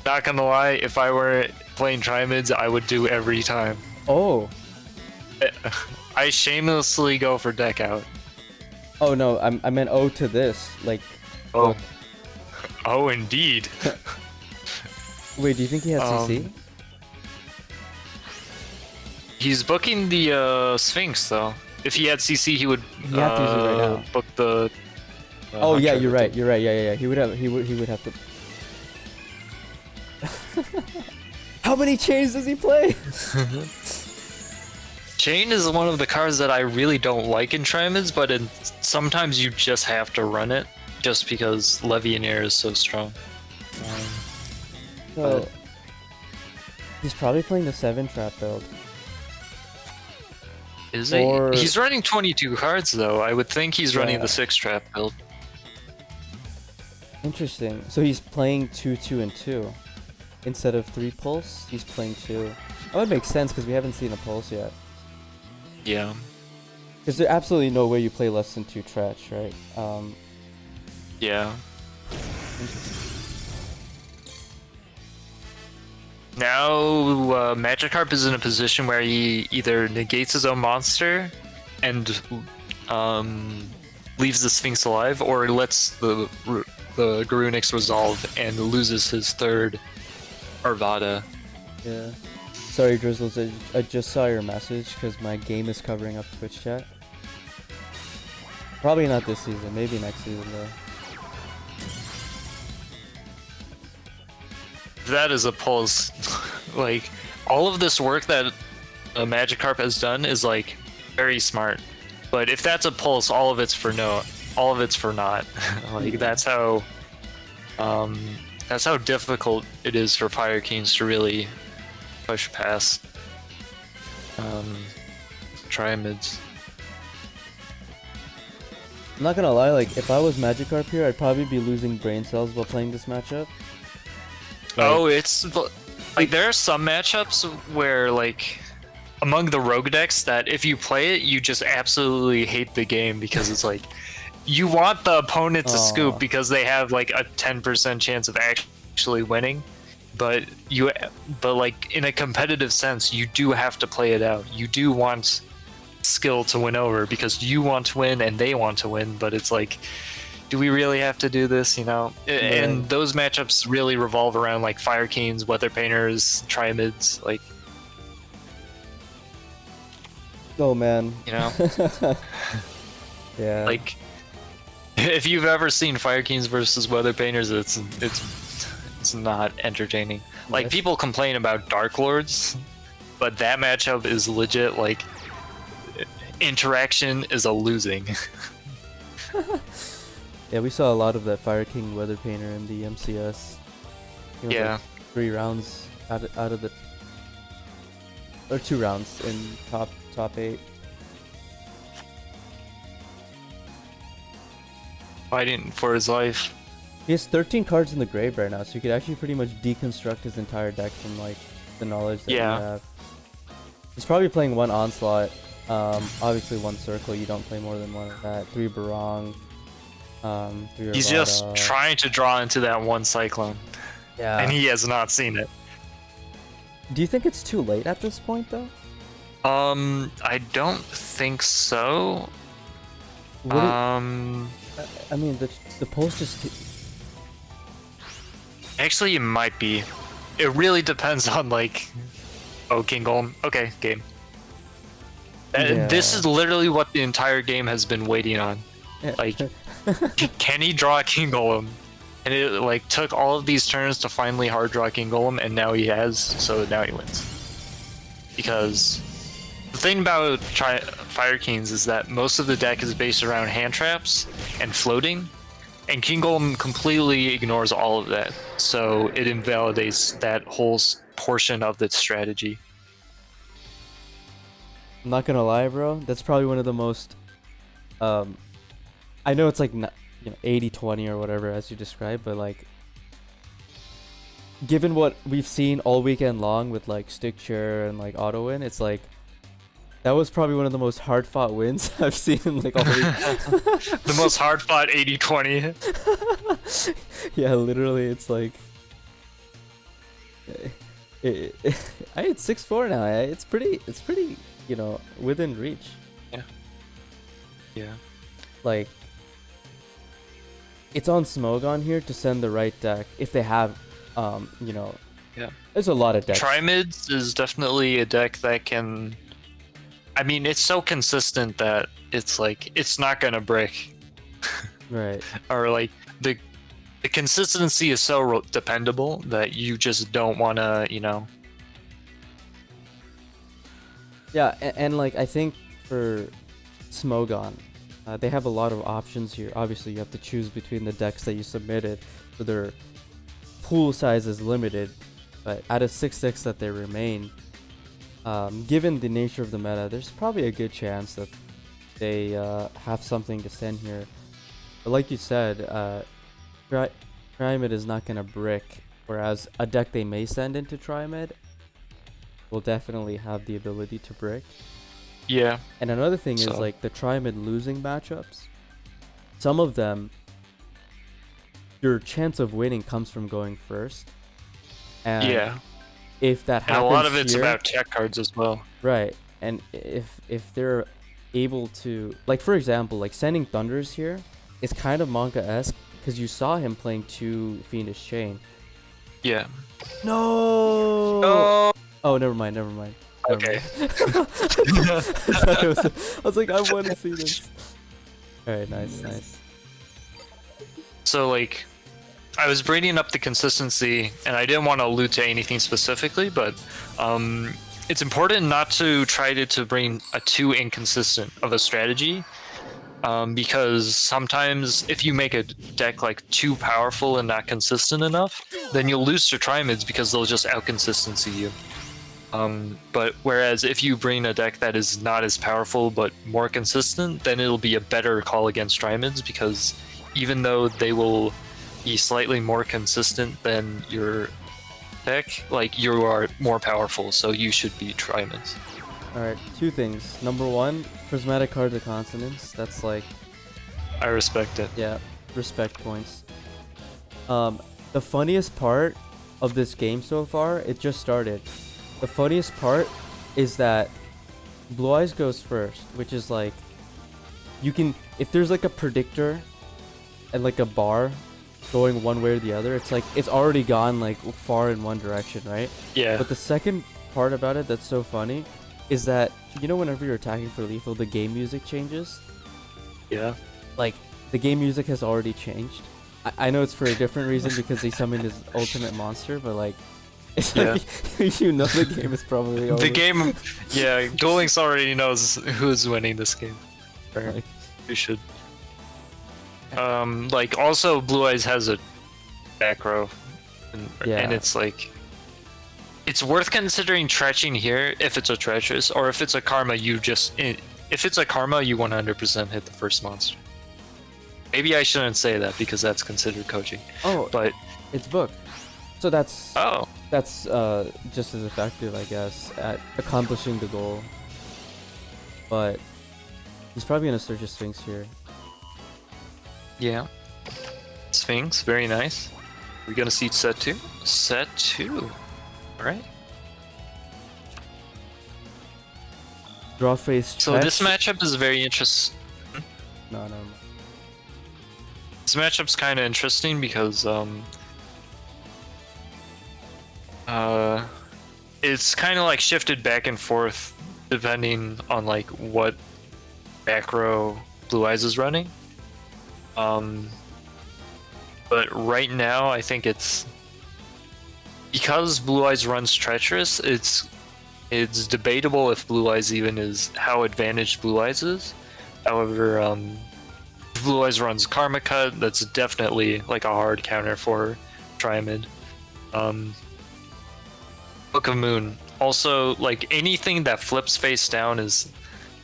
not gonna lie, if I were playing Tri-Mids, I would do every time. Oh. I shamelessly go for deck out. Oh no, I meant O to this. Like. Oh. Look. Oh, indeed. Wait, do you think he has CC? He's booking the Sphinx though. If he had CC, he would He have to use it right now. book the. Oh yeah, Hunter you're with right. You're right. Yeah. He would have to. How many chains does he play? Chain is one of the cards that I really don't like in Tri-Mids, but sometimes you just have to run it, just because Levianeer is so strong. So he's probably playing the 7-trap build. Is he? Or- He's running 22 cards though. I would think he's running Yeah. the 6-trap build. Interesting. So he's playing 2, 2, and 2 instead of 3 pulse. He's playing 2. That would make sense because we haven't seen a pulse yet. Yeah. Because there's absolutely no way you play less than 2 Tretch, right? Yeah. Now Magikarp is in a position where he either negates his own monster and leaves the Sphinx alive, or lets the Garunix resolve and loses his third Arvada. Yeah. Sorry, Drizzles. I just saw your message because my game is covering up Twitch chat. Probably not this season. Maybe next season though. That is a pulse. Like, all of this work that Magikarp has done is like very smart. But if that's a pulse, all of it's for naught. Like that's how difficult it is for Fire Kings to really push past Tri-Mids. I'm not gonna lie. Like, if I was Magikarp here, I'd probably be losing brain cells while playing this matchup. Oh, it's like there are some matchups where like among the rogue decks that if you play it, you just absolutely hate the game because it's like you want the opponent to scoop because they have like a 10% chance of actually winning, but like in a competitive sense, you do have to play it out. You do want skill to win over because you want to win and they want to win, but it's like, do we really have to do this, you know? And those matchups really revolve around like Fire Kings, Weather Painters, Tri-Mids, like. Oh man. You know? Yeah. Like, if you've ever seen Fire Kings versus Weather Painters, it's not entertaining. Like, people complain about Dark Lords, but that matchup is legit, like, interaction is a losing. Yeah, we saw a lot of that Fire King Weather Painter in the MCS. It was Yeah. like 3 rounds out of the, or 2 rounds in top 8. Fighting for his life. He has 13 cards in the grave right now, so you could actually pretty much deconstruct his entire deck from like the knowledge that you have. He's probably playing 1 Onslaught, obviously 1 Circle. You don't play more than 1 of that. 3 Barong, 3 He's just trying to draw into that 1 Cyclone. Yeah. And he has not seen it. Do you think it's too late at this point though? I don't think so. Would I mean, the post is. Actually, it might be. It really depends on like. Oh, King Golem. Okay, game. This is literally what the entire game has been waiting on. Like, can he draw King Golem? And it like took all of these turns to finally hard draw King Golem, and now he has. So now he wins. Because the thing about Fire Kings is that most of the deck is based around hand traps and floating, and King Golem completely ignores all of that. So it invalidates that whole portion of the strategy. I'm not gonna lie, bro. That's probably one of the most. I know it's like 80-20 or whatever as you described, but like given what we've seen all weekend long with like stick share and like auto win, it's like that was probably one of the most hard fought wins I've seen in like all week. The most hard fought 80-20. Yeah, literally, it's like I hit 6-4 now. It's pretty, you know, within reach. Yeah. Like, it's on Smogon here to send the right deck if they have, you know. Yeah. There's a lot of decks. Trimids is definitely a deck that can. I mean, it's so consistent that it's like it's not gonna break. Right. Or like the consistency is so dependable that you just don't want to, you know. Yeah, and like I think for Smogon, they have a lot of options here. Obviously, you have to choose between the decks that you submitted, so their pool size is limited. But out of 6 decks that they remain, given the nature of the meta, there's probably a good chance that they have something to send here. But like you said, Trimid is not going to brick, whereas a deck they may send into Trimid will definitely have the ability to brick. Yeah. And another thing is like the Trimid losing matchups. Some of them, your chance of winning comes from going first. And yeah. If that happens, and a lot of it's here, about check cards as well. Right. And if they're able to, like for example, like sending Thunders here is kind of manga-esque because you saw him playing 2 Fiendish Chain. Yeah. No. Oh. Oh, never mind. Okay. I was like, I want to see this. Alright, nice. So like, I was bringing up the consistency, and I didn't want to allude to anything specifically, but it's important not to try to bring a too inconsistent of a strategy, because sometimes if you make a deck like too powerful and not consistent enough, then you'll lose to Trimids because they'll just out-consistency you. But whereas if you bring a deck that is not as powerful but more consistent, then it'll be a better call against Trimids, because even though they will be slightly more consistent than your deck, like you are more powerful, so you should be Trimids. Alright, 2 things. Number 1, prismatic cards of consonance. That's like, I respect it. yeah, respect points. The funniest part of this game so far, it just started. The funniest part is that Blue Eyes goes first, which is like, you can, if there's like a predictor and like a bar going one way or the other, it's like, it's already gone like far in one direction, right? Yeah. But the second part about it that's so funny is that, you know, whenever you're attacking for lethal, the game music changes. Yeah. Like, the game music has already changed. I know it's for a different reason because they summoned his ultimate monster, but like, it's like, you know the game is probably over. The game, yeah, Duel Links already knows who's winning this game. Like, You should. Like, also, Blue Eyes has a back row, and it's like, it's worth considering Tretching here if it's a Treacherous, or if it's a Karma, if it's a Karma, you 100% hit the first monster. Maybe I shouldn't say that because that's considered coaching. Oh, but it's booked. So that's just as effective, I guess, at accomplishing the goal. But he's probably gonna search a Sphinx here. Yeah. Sphinx, very nice. We're gonna see set 2. Set 2. Alright. Draw face. So this matchup is very interesting. No. This matchup's kind of interesting because it's kind of like shifted back and forth depending on like what back row Blue Eyes is running. But right now I think it's because Blue Eyes runs Treacherous, it's debatable if Blue Eyes even is how advantaged Blue Eyes is. However, if Blue Eyes runs Karma Cut, that's definitely like a hard counter for Trimid. Book of Moon. Also, like anything that flips face down is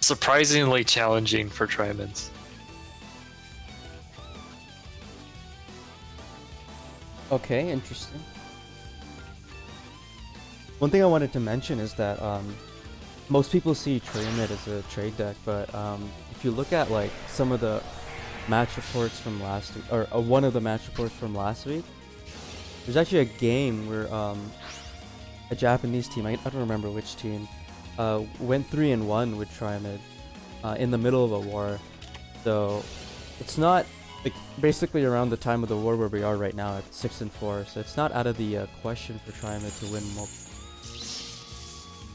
surprisingly challenging for Trimids. Okay, interesting. One thing I wanted to mention is that most people see Tryhamid as a trade deck, but if you look at like some of the match reports from last week, or one of the match reports from last week, there's actually a game where a Japanese team, I don't remember which team, went 3-1 with Tryhamid in the middle of a war. So it's not like basically around the time of the war where we are right now at 6-4. So it's not out of the question for Tryhamid to win multiple.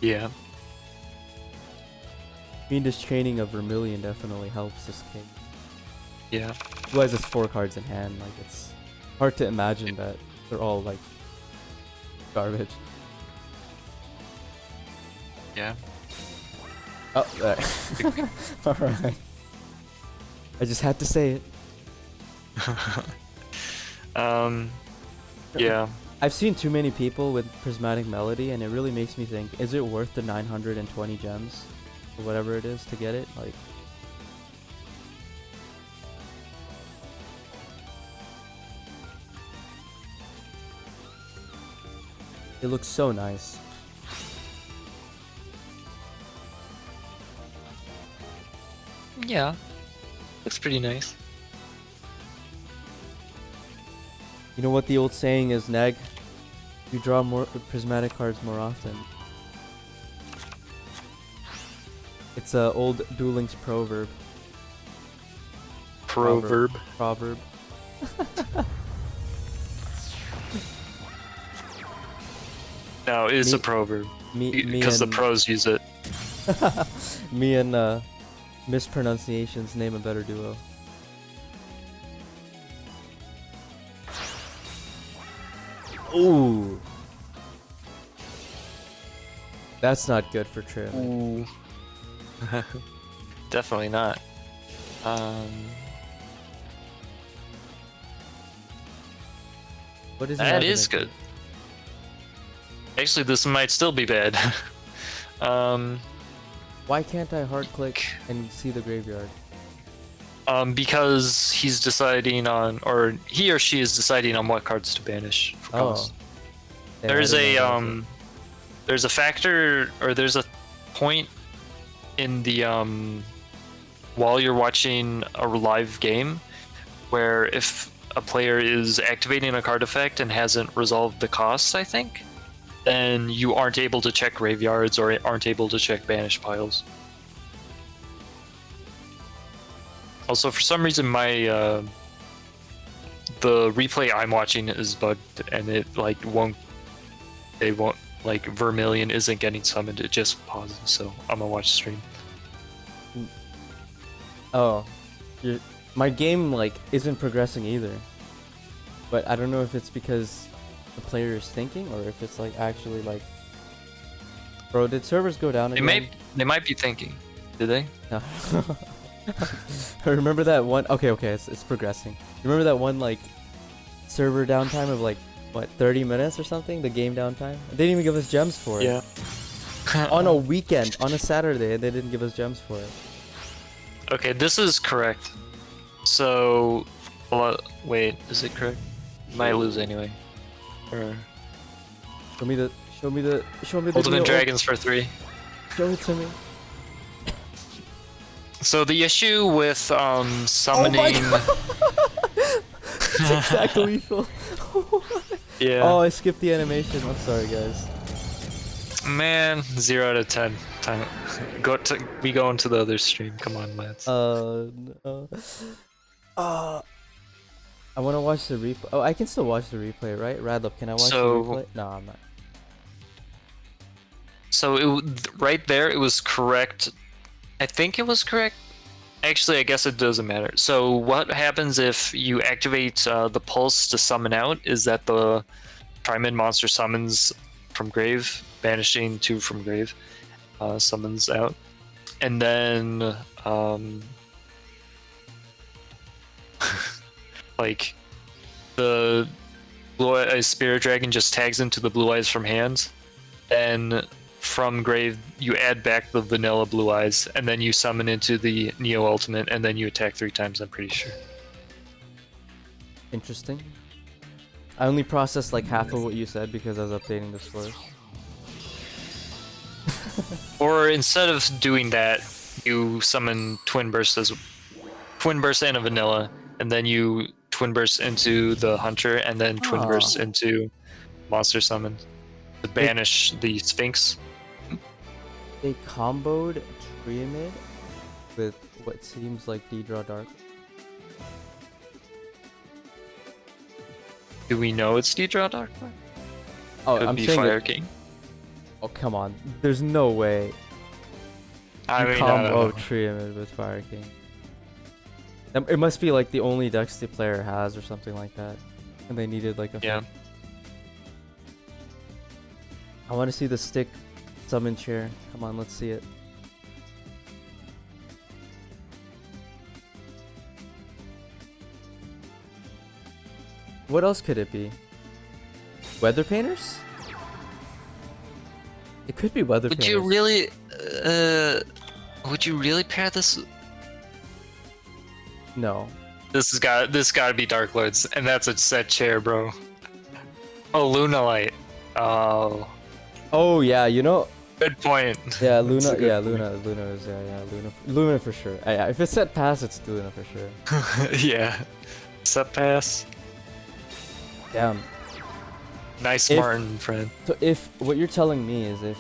Yeah. Fiendish training of Vermilion definitely helps this king. Yeah. Otherwise, it's 4 cards in hand. Like, it's hard to imagine that they're all like garbage. Yeah. Oh, there. Alright. I just had to say it. Yeah. I've seen too many people with Prismatic Melody, and it really makes me think, is it worth the 920 gems? Or whatever it is to get it? Like, it looks so nice. Yeah. Looks pretty nice. You know what the old saying is, Neg? You draw more prismatic cards more often. It's a old Duel Links proverb. Proverb. Proverb. No, it's Me- a proverb. Me Because the and pros use it. me and mispronunciations name a better duo. Ooh. That's not good for Trim. Ooh. Definitely not. What is That is good. Actually, this might still be bad. Why can't I hard click and see the graveyard? Because he's deciding on, or he or she is deciding on what cards to banish for cost. Damn, I There's didn't know a that was it. there's a factor, or there's a point in the while you're watching a live game where if a player is activating a card effect and hasn't resolved the costs, I think, then you aren't able to check graveyards or aren't able to check banish piles. Also, for some reason, my the replay I'm watching is bugged, and it like won't like Vermilion isn't getting summoned. It just pauses, so I'm gonna watch the stream. Oh, my game like isn't progressing either. But I don't know if it's because the player is thinking or if it's like actually like. Bro, did servers go down again? They might be thinking. Did they? No. Remember that one? Okay, it's progressing. Remember that one like server downtime of like what 30 minutes or something? The game downtime. They didn't even give us gems for it. Yeah. On a weekend, on a Saturday, they didn't give us gems for it. Okay, this is correct. So, wait, is it correct? Might lose anyway. Or Show me the. Ultimate deal. Dragons for 3. Show it to me. So the issue with summoning. It's exactly lethal. Yeah. Oh, I skipped the animation. I'm sorry, guys. Man, 0 out of 10. We go into the other stream. Come on, lads. No. I want to watch the replay. Oh, I can still watch the replay, right? Radlop, can I watch the replay? No, I'm not. So right there, it was correct. I think it was correct. Actually, I guess it doesn't matter. So what happens if you activate the pulse to summon out is that the Tryhamid monster summons from grave, banishing 2 from grave, summons out, and then like the Blue Eyes Spirit Dragon just tags into the Blue Eyes from hand, and from grave you add back the vanilla Blue Eyes, and then you summon into the Neo Ultimate, and then you attack 3 times, I'm pretty sure. Interesting. I only processed like half of what you said because I was updating the source. Or instead of doing that, you summon Twin Burst and a Vanilla, and then you Twin Burst into the Hunter, and then Twin Burst into Monster Summon to banish the Sphinx. They comboed Triamid with what seems like D-Draw Dark. Do we know it's D-Draw Dark? Oh, Could I'm be saying Fire it. King. Oh, come on. There's no way I you mean, combo Triamid with Fire King. It must be like the only decks the player has or something like that. And they needed like a... yeah. I want to see the stick summon chair. Come on, let's see it. What else could it be? Weather painters? It could be weather Would painters. you really, pair this? No. This gotta be Dark Lords, and that's a set chair, bro. Oh, Lunalight. Oh, Oh yeah, you know. good point. Yeah, That's a Luna. good Yeah, point. Luna is Luna for sure. Yeah, if it's set pass, it's Luna for sure. Yeah. Set pass. Damn. Nice If- Martin, friend. So if what you're telling me is if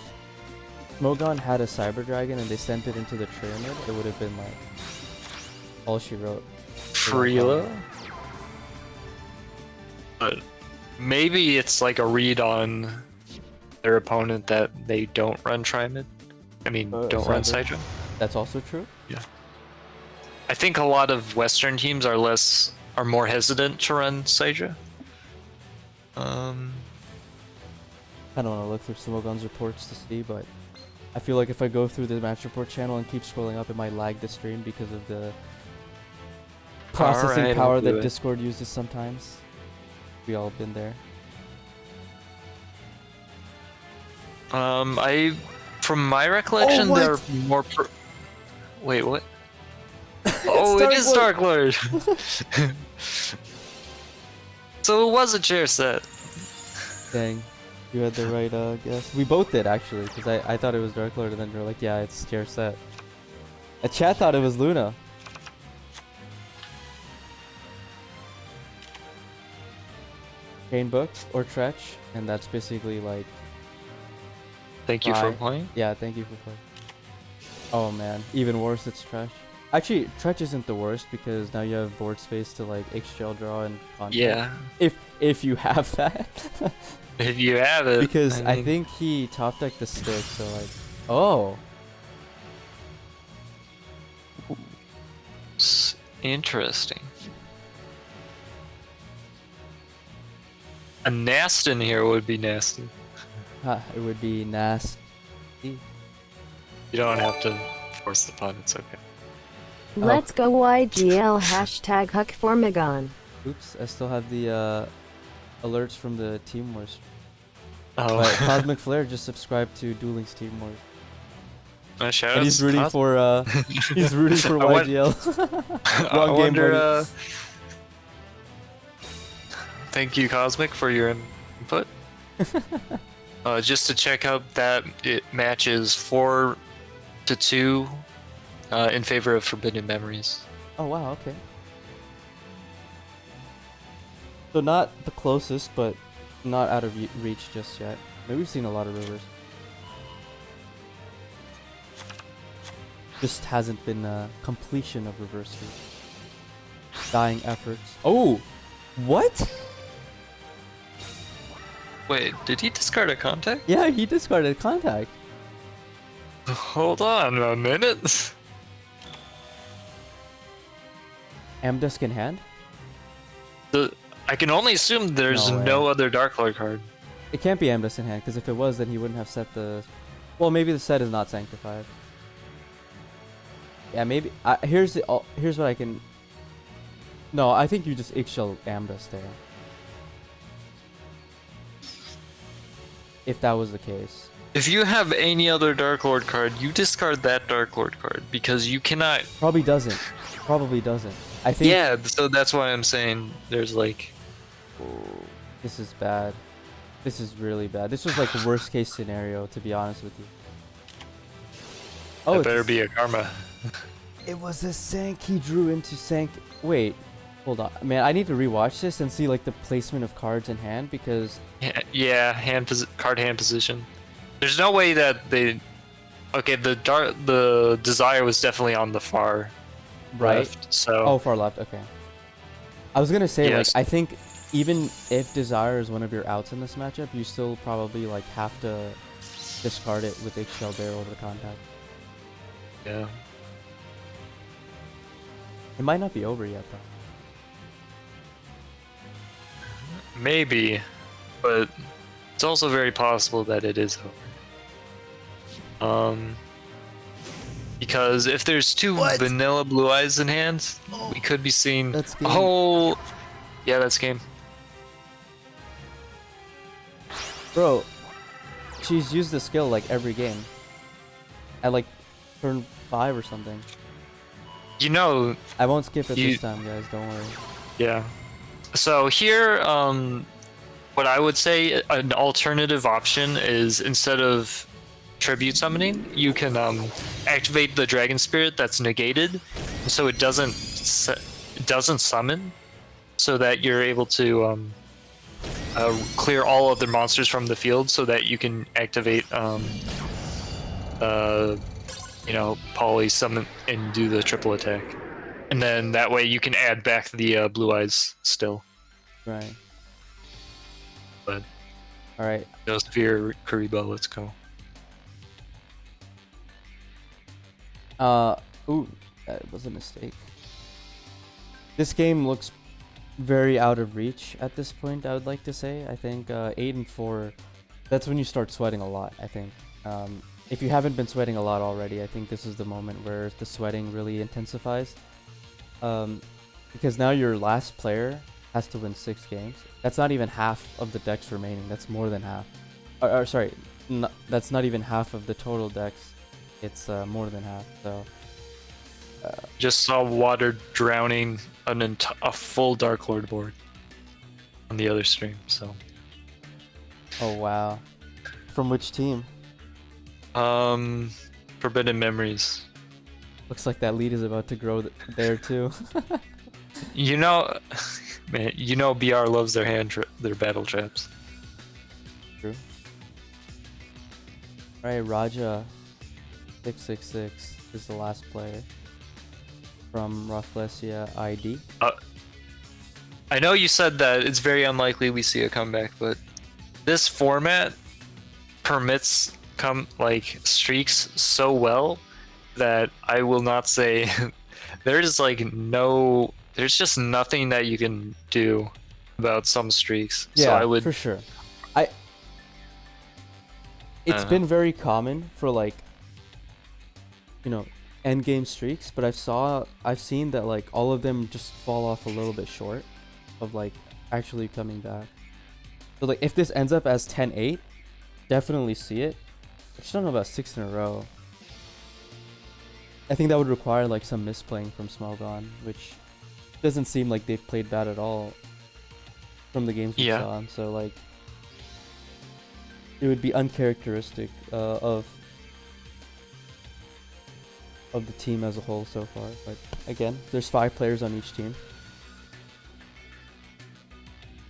Smogon had a Cyber Dragon and they sent it into the Triamid, it would have been like all she wrote. Freela. But maybe it's like a read on their opponent that they don't run Trimid. I mean, don't run Cyber. Sidra. That's also true. I think a lot of Western teams are more hesitant to run Sidra. I don't want to look through Smogon's reports to see, but I feel like if I go through the match report channel and keep scrolling up, it might lag the stream because of the processing Alright, power I'll do that it. Discord uses sometimes. We all been there. From my recollection, what? they're more. Wait, what? Oh, it Dark is Lord. Dark Lord. So it was a chair set. Dang, you had the right guess. We both did actually, because I thought it was Dark Lord, and then you're like, yeah, it's chair set. A chat thought it was Luna. Chain Book or Tretch, and that's basically like, Thank you for Bye. playing. yeah, thank you for playing. Oh man, even worse, it's Tretch. Actually, Tretch isn't the worst because now you have board space to like XGL draw and content. Yeah, If you have that. if you have it. Because I mean, think he top decked the stick, so like, oh, it's interesting. A Nast in here would be nasty. it would be nasty. You don't have to force the pun. It's okay. Let's go YGL hashtag Huck for Megan. Oops, I still have the alerts from the Team Wars. Oh, But Cosmic Flare just subscribed to Duel Links Team Wars, my shout and he's rooting for he's rooting for I went- YGL. I Wrong game, wonder, buddy. Thank you, Cosmic, for your input. Just to check out that it matches 4-2 in favor of Forbidden Memories. Oh wow, okay. So not the closest, but not out of reach just yet. Maybe we've seen a lot of rivers. Just hasn't been completion of reverse reach. Dying efforts. Oh, what? Wait, did he discard a contact? Yeah, he discarded contact. Hold on a minute. Amdusk in hand? I can only assume there's No way. no other Dark Lord card. It can't be Amdusk in hand, because if it was, then he wouldn't have set the... Well, maybe the set is not sanctified. Yeah, maybe... here's what I can... No, I think you just eggshell Amdusk there. If that was the case. If you have any other Dark Lord card, you discard that Dark Lord card because you cannot. Probably doesn't. Probably doesn't. I think... Yeah, so that's why I'm saying there's like. This is bad. This is really bad. This was like the worst case scenario, to be honest with you. Oh, That it's better a- be a karma. It was a Sank he drew into Sank. Wait, hold on, man. I need to rewatch this and see like the placement of cards in hand because Yeah, card hand position. There's no way that they. Okay, the desire was definitely on the far right. left. So Oh, far left. Okay. I was gonna say Yes. like I think even if Desire is one of your outs in this matchup, you still probably like have to discard it with Eggshell Barrel over contact. yeah. It might not be over yet though. Maybe, but it's also very possible that it is over. Because if there's two vanilla blue eyes in hand, we could be seeing. That's game. Oh, yeah, that's game. Bro, she's used the skill like every game. At like turn 5 or something. You know, I won't skip it You- this time, guys. Don't worry. yeah. So here, what I would say an alternative option is instead of tribute summoning, you can activate the dragon spirit that's negated, so it doesn't summon, so that you're able to clear all other monsters from the field, so that you can activate poly summon and do the triple attack, and then that way you can add back the blue eyes still. Right. But Alright. no Sphere Kariba, let's go. Ooh, that was a mistake. This game looks very out of reach at this point, I would like to say. I think 8 and 4, that's when you start sweating a lot, I think. If you haven't been sweating a lot already, I think this is the moment where the sweating really intensifies. Because now your last player has to win 6 games. That's not even half of the decks remaining, that's more than half. Sorry, that's not even half of the total decks. It's more than half, so... Just saw water drowning a full Dark Lord board on the other stream, so. Oh wow. From which team? Forbidden Memories. Looks like that lead is about to grow there too. You know, man, you know BR loves their battle traps. True. Alright, Raja 666 is the last player from RAFFLESIA ID. I know you said that it's very unlikely we see a comeback, but this format permits streaks so well that I will not say there's just nothing that you can do about some streaks. Yeah, so I would for sure. It's been very common for like, you know, end game streaks, but I've seen that like all of them just fall off a little bit short of like actually coming back. So like if this ends up as 10-8, definitely see it. I just don't know about 6 in a row. I think that would require like some misplaying from Smogon, which doesn't seem like they've played bad at all from the games we saw. So like it would be uncharacteristic of the team as a whole so far. But again, there's 5 players on each team.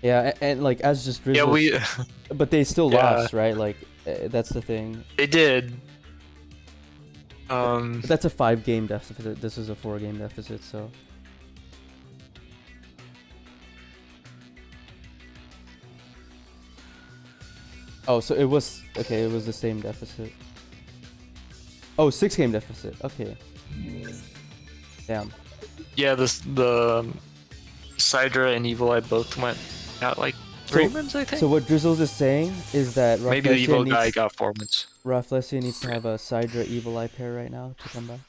Yeah, and like as just Drizzle, but they still lost, right? Like that's the thing. They did. But that's a 5-game deficit. This is a 4-game deficit, so. Oh, so it was okay. It was the same deficit. Oh, 6-game deficit. Okay. Damn. Yeah, the Sidra and Evil Eye both went out like 3 wins, I think. So what Drizzles is saying is that Maybe the Evil guy got 4 wins. RAFFLESIA needs to have a Sidra Evil Eye pair right now to come back.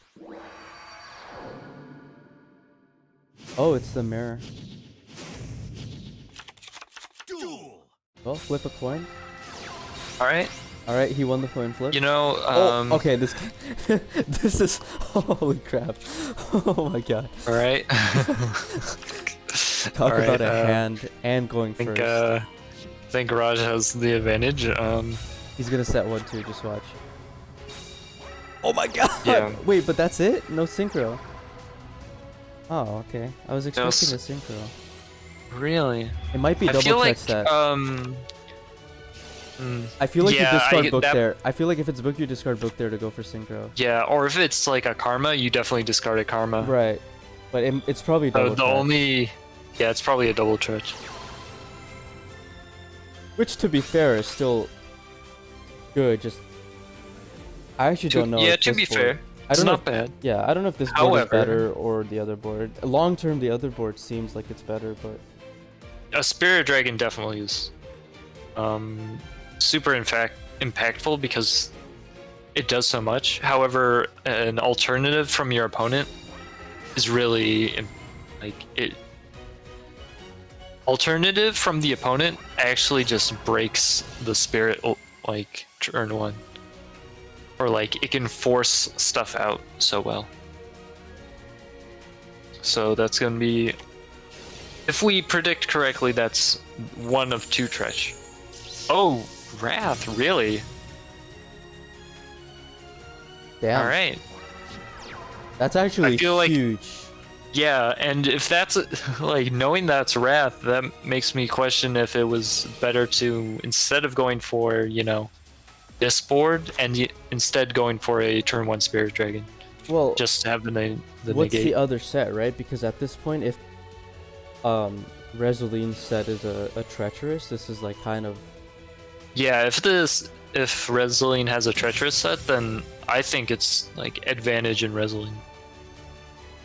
Oh, it's the mirror. Well, flip a coin. Alright. Alright, he won the coin flip. You know, oh, okay, this this is holy crap. Oh my god. Alright. Talk about a hand and going first. I think Raj has the advantage. He's gonna set 1-2, just watch. Oh my god! Yeah. Wait, but that's it? No synchro. Oh, okay. I was expecting a synchro. Really? It might be I double feel check like stat. I feel like yeah, you discard I- book that- there. I feel like if it's book, you discard book there to go for synchro. Yeah, or if it's like a karma, you definitely discard a karma. Right. But it's probably double The check. only, yeah, it's probably a double trench. Which, to be fair, is still good. Just I actually don't know. Yeah, if to this be board- fair, I it's don't know. not If, bad. yeah, I don't know if this board However- is better or the other board. Long term, the other board seems like it's better, but A Spirit Dragon definitely is super impactful because it does so much. However, an alternative from your opponent is really like it. Alternative from the opponent actually just breaks the spirit like turn one, or like it can force stuff out so well. So that's gonna be, if we predict correctly, that's one of two Tretch. Oh, Wrath, really? damn. All right. That's actually I feel like- huge. Yeah, and if that's like knowing that's Wrath, that makes me question if it was better to, instead of going for, you know, this board and instead going for a turn one Spirit Dragon, Well, just to have the what's negate. the other set, right? Because at this point, if Resoline's set is a treacherous, this is like kind of Yeah, if Resoline has a treacherous set, then I think it's like advantage in Resoline.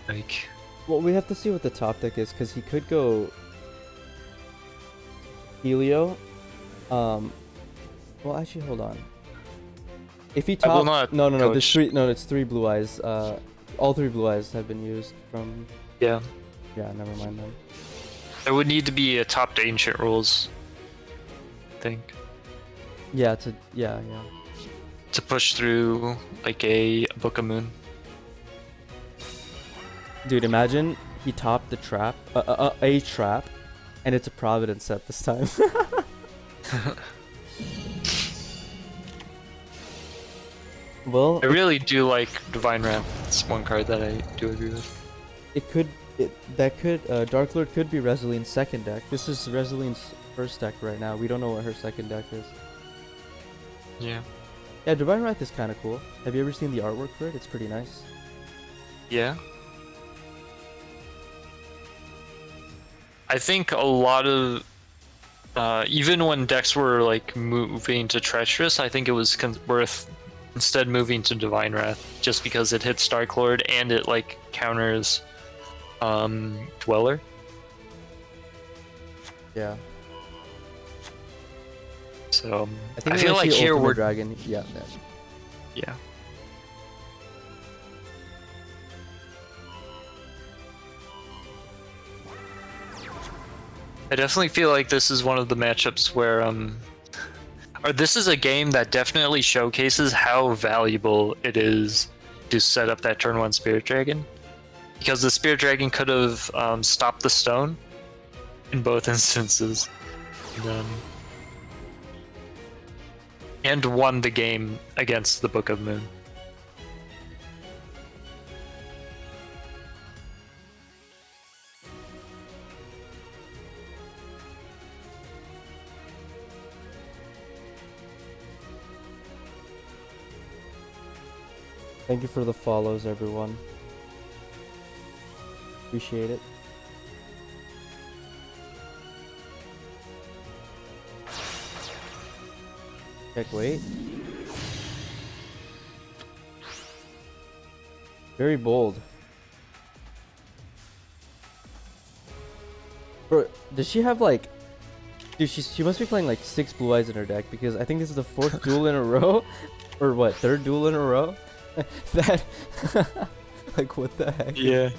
Like, well, we have to see what the top deck is because he could go Helio. Well, actually, hold on. If he I will top, not no, there's coach. three. No, it's three blue eyes. All three blue eyes have been used from. yeah, Yeah, never mind then. there would need to be a top to ancient rules, I think, Yeah, yeah. to push through like a Book of Moon. Dude, imagine he topped the trap, a trap, and it's a Providence set this time. Well, I really do like Divine Wrath. It's one card that I do agree with. Dark Lord could be Resoline's second deck. This is Resoline's first deck right now. We don't know what her second deck is. Yeah. Yeah, Divine Wrath is kind of cool. Have you ever seen the artwork for it? It's pretty nice. Yeah. I think a lot of, even when decks were like moving to Treacherous, I think it was worth instead moving to Divine Wrath, just because it hits Dark Lord and it like counters Dweller. Yeah. So I I feel like here Ultimate we're Dragon. Yeah. yeah. I definitely feel like this is one of the matchups where or this is a game that definitely showcases how valuable it is to set up that turn one Spirit Dragon, because the Spirit Dragon could have stopped the stone in both instances, and won the game against the Book of Moon. Thank you for the follows, everyone. Appreciate it. Check, wait. Very bold. Bro, does she have like... Dude, she must be playing like 6 blue eyes in her deck, because I think this is the 4th duel in a row. Or what, 3rd duel in a row? That... like, what the heck? Yeah.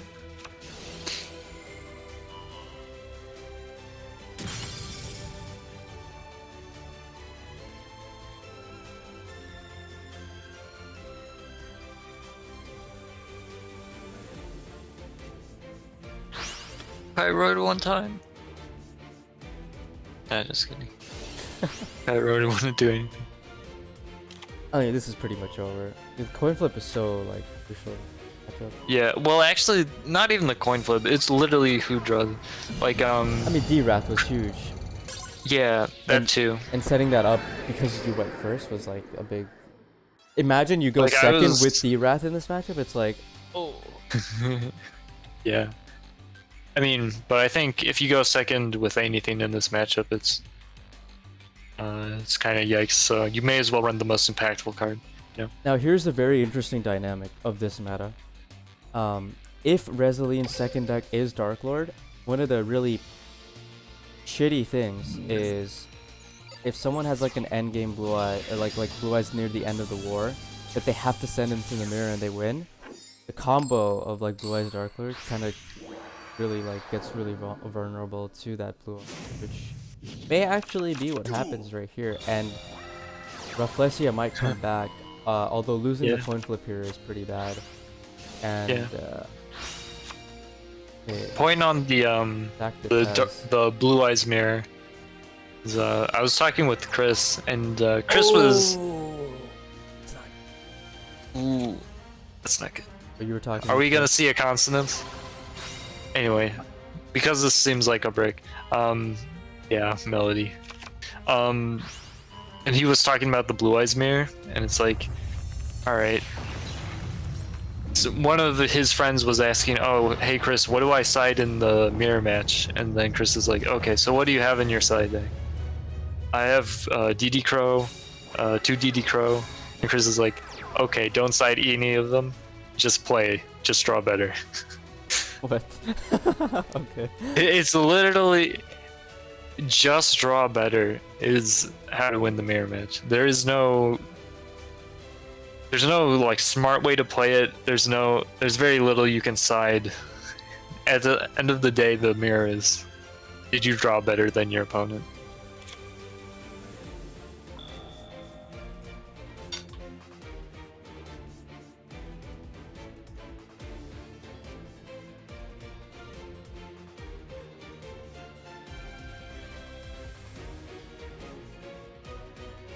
I rode one time. Nah, just kidding. I really want to do anything. I mean, this is pretty much over. The coin flip is so like crucial. Matchup. Yeah, well, actually, not even the coin flip. It's literally who draws. Like, I mean, D-Wrath was huge, yeah, that too. and setting that up because you went first was like a big. Imagine you go Like, I second was- with D-Wrath in this matchup. It's like, oh. Yeah. I mean, but I think if you go second with anything in this matchup, it's kind of yikes. So you may as well run the most impactful card. Now here's a very interesting dynamic of this meta. If Resiline's second deck is Dark Lord, one of the really shitty things is if someone has like an endgame Blue Eye, or like Blue Eyes near the end of the war, that they have to send into the mirror and they win. The combo of like Blue Eyes Dark Lord kind of really like gets really vulnerable to that Blue Eye, which may actually be what happens right here. And RAFFLESIA might come back, although losing the Yeah. coin flip here is pretty bad. And Yeah. okay, Point on the back to the Taz. the blue eyes mirror. Is, I was talking with Chris, and Chris was. Ooh, that's not good. But you were talking. Are we about- gonna see a consonant? Anyway, because this seems like a brick. Yeah, melody. And he was talking about the blue eyes mirror, and it's like, all right. So one of his friends was asking, "Oh, hey Chris, what do I side in the mirror match?" And then Chris is like, "Okay, so what do you have in your side deck?" I have DD Crow, 2 DD Crow, and Chris is like, "Okay, don't side any of them. Just play. Just draw better." What? Okay. It's literally just draw better is how to win the mirror match. There's no like smart way to play it. There's very little you can side. At the end of the day, the mirror is, did you draw better than your opponent?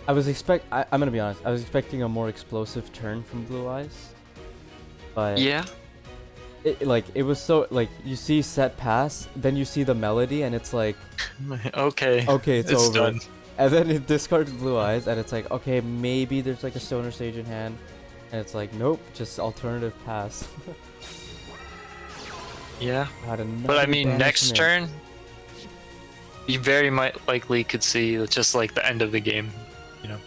I'm gonna be honest. I was expecting a more explosive turn from Blue Eyes, but Yeah. it was so like you see set pass, then you see the melody, and it's like Okay. okay, it's over. done. And then it discards Blue Eyes, and it's like okay, maybe there's like a Stoner Sage in hand, and it's like nope, just alternative pass. Yeah. Had But I another mean, next banishment. turn, you very likely could see just like the end of the game. You know.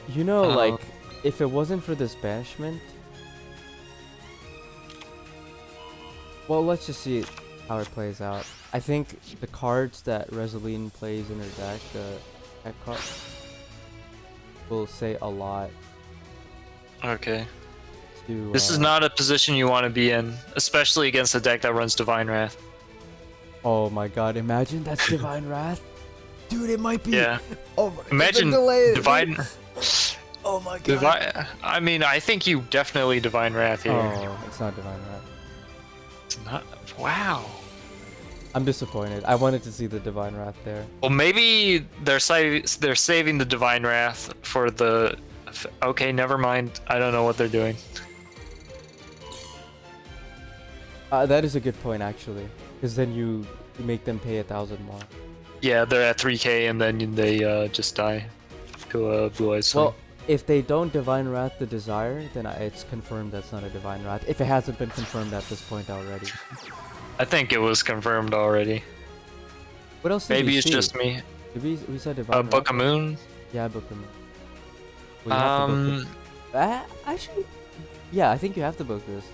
You know, Uh, like if it wasn't for this banishment, well, let's just see how it plays out. I think the cards that Resoline plays in her deck, the tech card, will say a lot Okay. to. This is not a position you want to be in, especially against a deck that runs Divine Wrath. Oh my God! Imagine that's Divine Wrath, dude. It might be. Yeah. Oh my. Imagine the delay, Divine. Oh my God. Divine. I mean, I think you definitely Divine Wrath here. Oh, it's not Divine Wrath. It's not. Wow. I'm disappointed. I wanted to see the Divine Wrath there. Well, maybe they're saving the Divine Wrath for the. Okay, never mind. I don't know what they're doing. That is a good point actually, because then you make them pay 1,000 more. Yeah, they're at 3k and then they just die to a Blue Eyes Swing. Well, if they don't Divine Wrath the Desire, then it's confirmed that's not a Divine Wrath. If it hasn't been confirmed at this point already. I think it was confirmed already. What else did Maybe we it's see? just me. Did we saw Divine Book Wrath? of Moon. Yeah, Book of Moon. Well, you have to book it. Actually, yeah, I think you have to book this.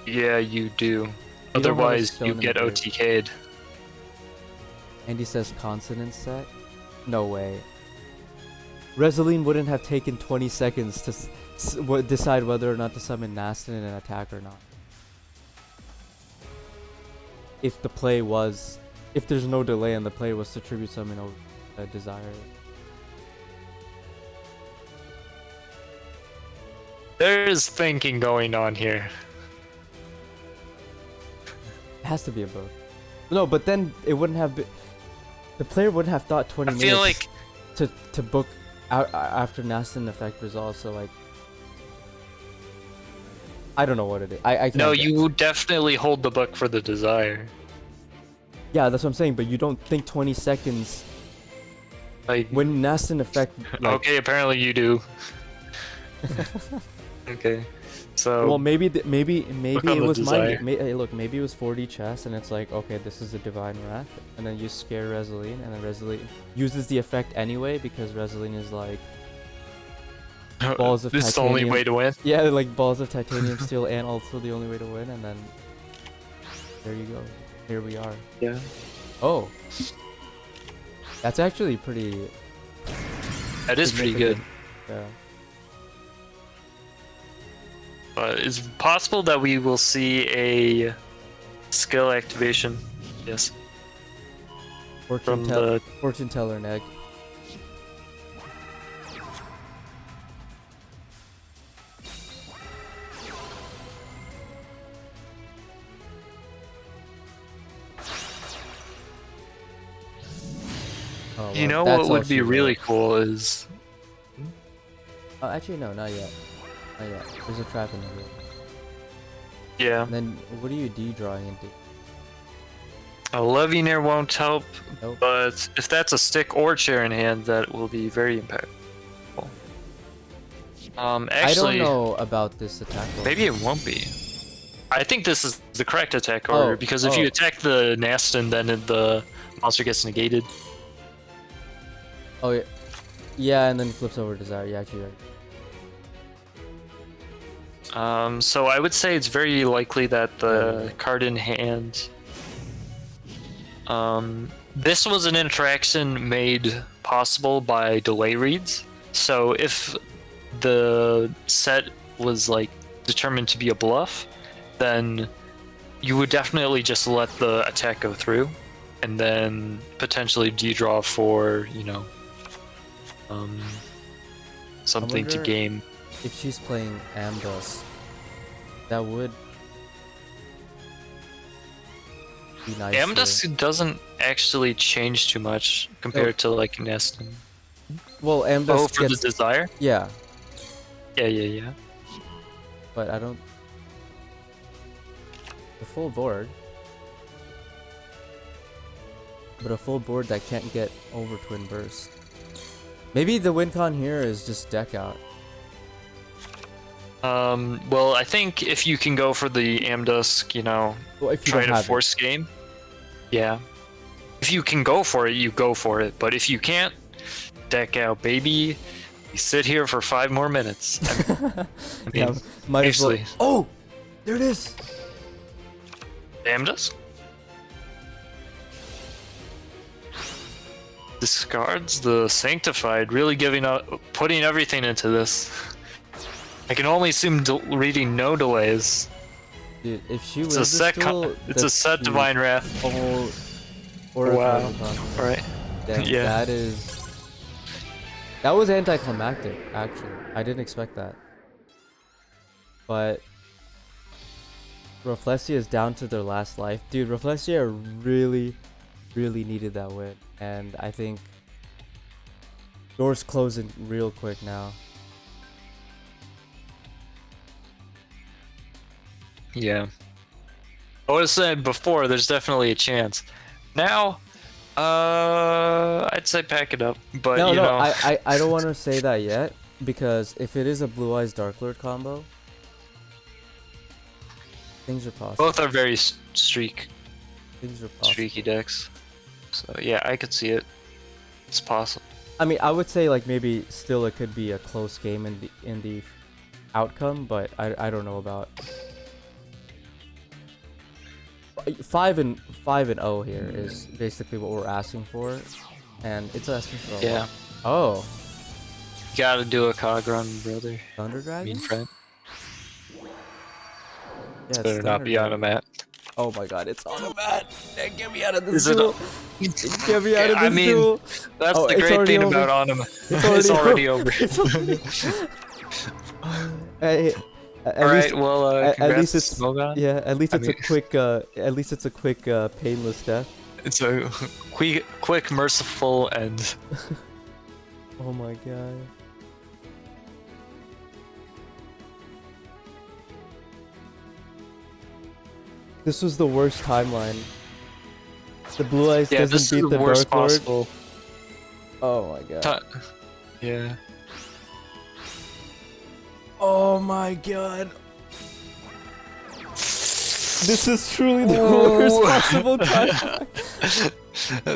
Yeah, you do. You don't have a Otherwise, stone you in get the grave. OTK'd. And he says consonant set? No way. Resoline wouldn't have taken 20 seconds to decide whether or not to summon Nastin in an attack or not. If the play was... If there's no delay and the play was to tribute summon a Desire. There's thinking going on here. It has to be a book. No, but then it wouldn't have been... The player wouldn't have thought 20 I minutes feel like to book after Nastin effect resolves, so like I don't know what it is. I can't No, get- you definitely hold the book for the desire. Yeah, that's what I'm saying. But you don't think 20 seconds Like, when Nastin effect. Like, okay, apparently you do. Okay, so well, maybe maybe on it the was desire. hey, look, maybe it was 4D chess, and it's like, okay, this is a divine wrath, and then you scare Resolene, and then Resolene uses the effect anyway because Resolene is like balls of this is the only titanium. way to win. Yeah, like balls of titanium steel, and also the only way to win, and then there you go. Here we are. Yeah. Oh, that's actually pretty. That is pretty good. Yeah. But it's possible that we will see a skill activation. Yes. From the- Fortune teller Neg. Oh, You well, know that's what would all be she really wrote. cool is Oh, actually, no, not yet. Not yet. There's a trap in the room. yeah. And then, what are you D-drawing into? A Levianeer won't help, Nope. but if that's a stick or chair in hand, that will be very impactful. I Actually, don't know about this attack roll. maybe it won't be. I think this is the correct attack order Oh, because if oh. you attack the Nastin, then the monster gets negated. Oh, yeah. Yeah, and then flips over Desire. Yeah, actually, right. So I would say it's very likely that the card in hand. This was an interaction made possible by delay reads. So if the set was like determined to be a bluff, then you would definitely just let the attack go through, and then potentially de-draw for, you know, something to wonder- game. If she's playing Amdus, that would be nice. Amdus doesn't actually change too much compared to like Neston. Well, Amdus Oh, for gets... the desire? Yeah, Yeah. but I don't... The full board... But a full board that can't get over Twin Burst. Maybe the win con here is just deck out. Well, I think if you can go for the Amdusk, you know, Well, if you try don't to have force game. Yeah. If you can go for it, you go for it. But if you can't, deck out, baby. You sit here for 5 more minutes. I mean, Yeah, might as well... actually, Oh! There it is! Amdusk? Discards the Sanctified, really putting everything into this. I can only assume reading no delays. Dude, if she It's wins a this set. duel, It's a that's set the Divine Wrath. whole Oracle Wow. con. Right. Damn, Yeah. that is... That was anticlimactic, actually. I didn't expect that. But... Rafflesia is down to their last life. Dude, Rafflesia really needed that win. And I think... Doors closing real quick now. Yeah. I would have said before, there's definitely a chance. Now, I'd say pack it up. But No, you know, I don't want to say that yet. Because if it is a Blue Eyes Dark Lord combo... Things are possible. both are very Things are possible. streaky decks. So yeah, I could see it. It's possible. I mean, I would say like maybe still it could be a close game in the outcome, but I don't know about 5-0 here is basically what we're asking for, and it's asking for a Yeah. lot. Oh, You gotta do a cog run, brother. Thunder Mean Dragon? friend. Yeah, it's Better not Thunder be on a Dragon. mat. Oh my god, it's on a mat! Hey, get me out of this Is it duel! Get me out of this I mean, duel! That's Oh, the it's great already thing over. about Onum. It's already over. It's already... Hey, at All least, right. Well, at congrats, least it's Smogon. yeah. At least I it's mean- at least it's a quick, painless death. It's a quick, merciful end. Oh my god. This was the worst timeline. The blue eyes Yeah, this doesn't is beat the the worst Dark Lord. possible. Oh my god. Yeah. Oh my god. This is truly the worst possible timeline.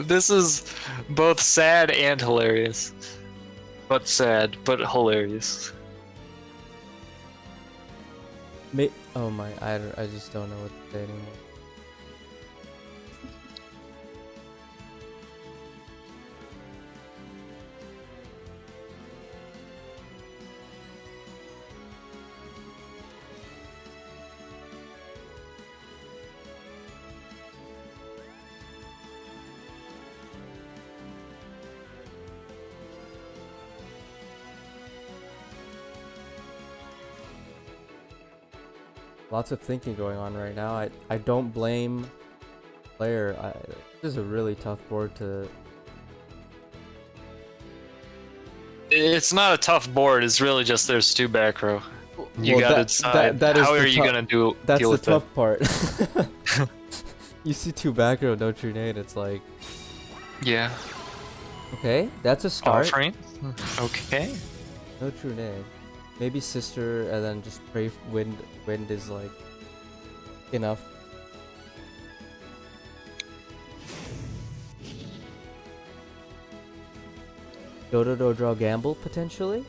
This is both sad and hilarious. But sad, but hilarious. Oh my, I just don't know what to say anymore. Lots of thinking going on right now. I don't blame player. This is a really tough board to. It's not a tough board, it's really just there's 2 back row. You Well, gotta decide how are you gonna deal That's the with that. tough part. You see 2 back row, no true nade. It's like, Yeah. okay, that's a start. Offering. Okay. No true nade. Maybe sister, and then just pray wind. Wind is like enough. Dodo draw gamble potentially,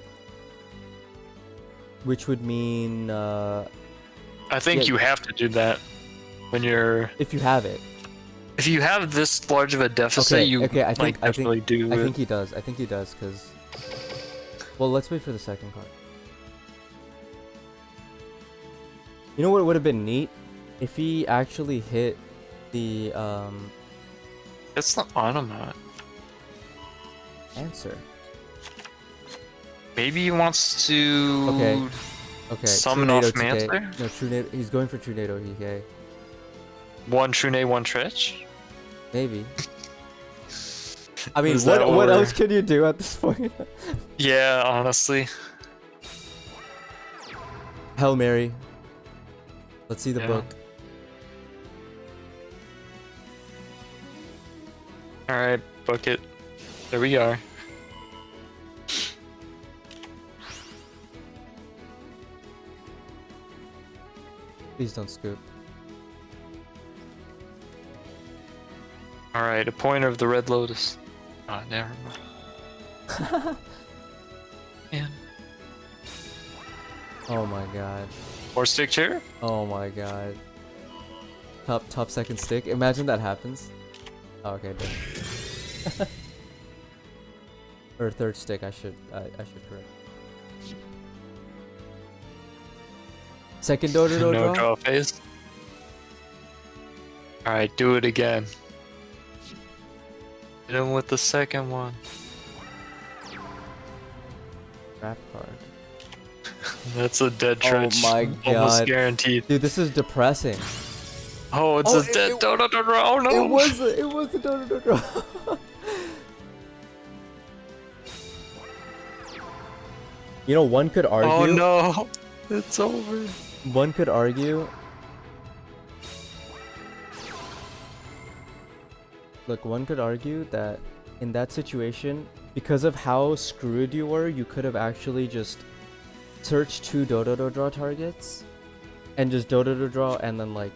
which would mean I think Yeah. you have to do that when you're. if you have it. If you have this large of a deficit, Okay, you okay, I think definitely do. I it. think he does. I think he does because. Well, let's wait for the second card. You know what would have been neat if he actually hit the It's the Automat. answer. Maybe he wants to. Okay. Okay. Summon True off NATO TK. Mancer? No, true NATO. He's going for true NATO TK. 1 Trune, 1 Tretch? Maybe. I mean, Is that what or- else can you do at this point? Yeah, honestly. Hail Mary. Let's see the Yeah. book. Alright, book it. There we are. Please don't scoop. Alright, a pointer of the Red Lotus. Ah, never mind. Man. Oh my god. 4 stick chair? Oh my god. Top second stick. Imagine that happens. Oh, okay, done. Or third stick. I should correct. Second Dodo No draw. draw phase. Alright, do it again. Hit him with the second one. Wrap card. That's a dead Tretch. my Almost god. guaranteed. Dude, this is depressing. Oh, it's Oh, a dead Dodo draw. Oh no! It was a Dodo draw. You know, one could argue. Oh no! It's over. One could argue. Look, one could argue that in that situation, because of how screwed you were, you could have actually just searched 2 Dodo draw targets and just Dodo draw and then like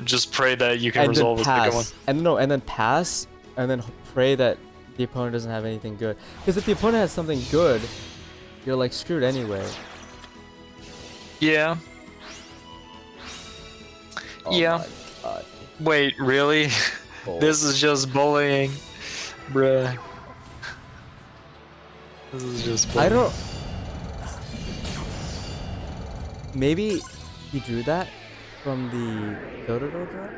Just pray that you can and then resolve the second one. pass and then pass and then pray that the opponent doesn't have anything good. Because if the opponent has something good, you're like screwed anyway. Yeah. Oh Yeah. my god. Wait, really? Oh. This is just bullying, bruh. This is just bullying. I don't. Maybe he drew that from the Dodo draw?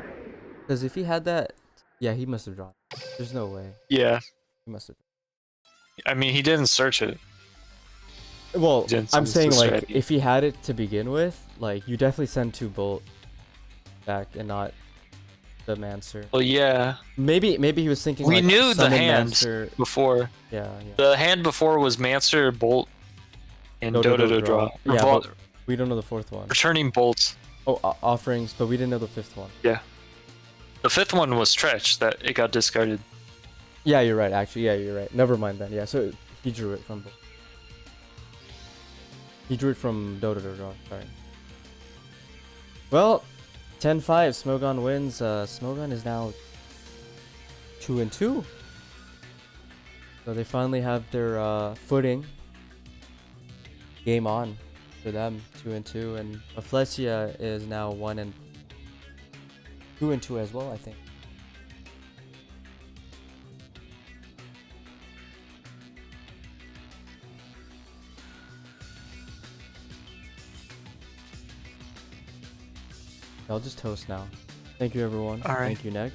Because if he had that, yeah, he must have drawn. There's no way. Yeah. He must have. I mean, he didn't search it. Well, Didn't I'm use saying the like strategy. if he had it to begin with, like you definitely send 2 bolt back and not the Mancer. Well, yeah. Maybe he was thinking We like knew the summon hands Mancer. before. Yeah. The hand before was Mancer, Bolt, and Dodo draw. Yeah, but we don't know the fourth one. Returning bolts. Oh, offerings, but we didn't know the fifth one. Yeah. The fifth one was Stretch, that it got discarded. Yeah, you're right. Actually, yeah, you're right. Never mind then. Yeah, so he drew it from. He drew it from Dodo draw. Sorry. Well, 10-5. Smogon wins. Smogon is now 2-2. So they finally have their footing. Game on for them, 2-2, and RAFFLESIA is now 2-2 as well, I think. I'll just toast now. Thank you, everyone. All right. Thank you, Neg.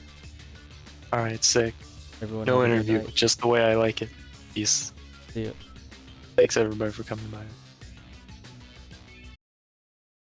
Alright, sick. Everyone. No have a good interview, night. just the way I like it. Peace. See you. Thanks everybody for coming by.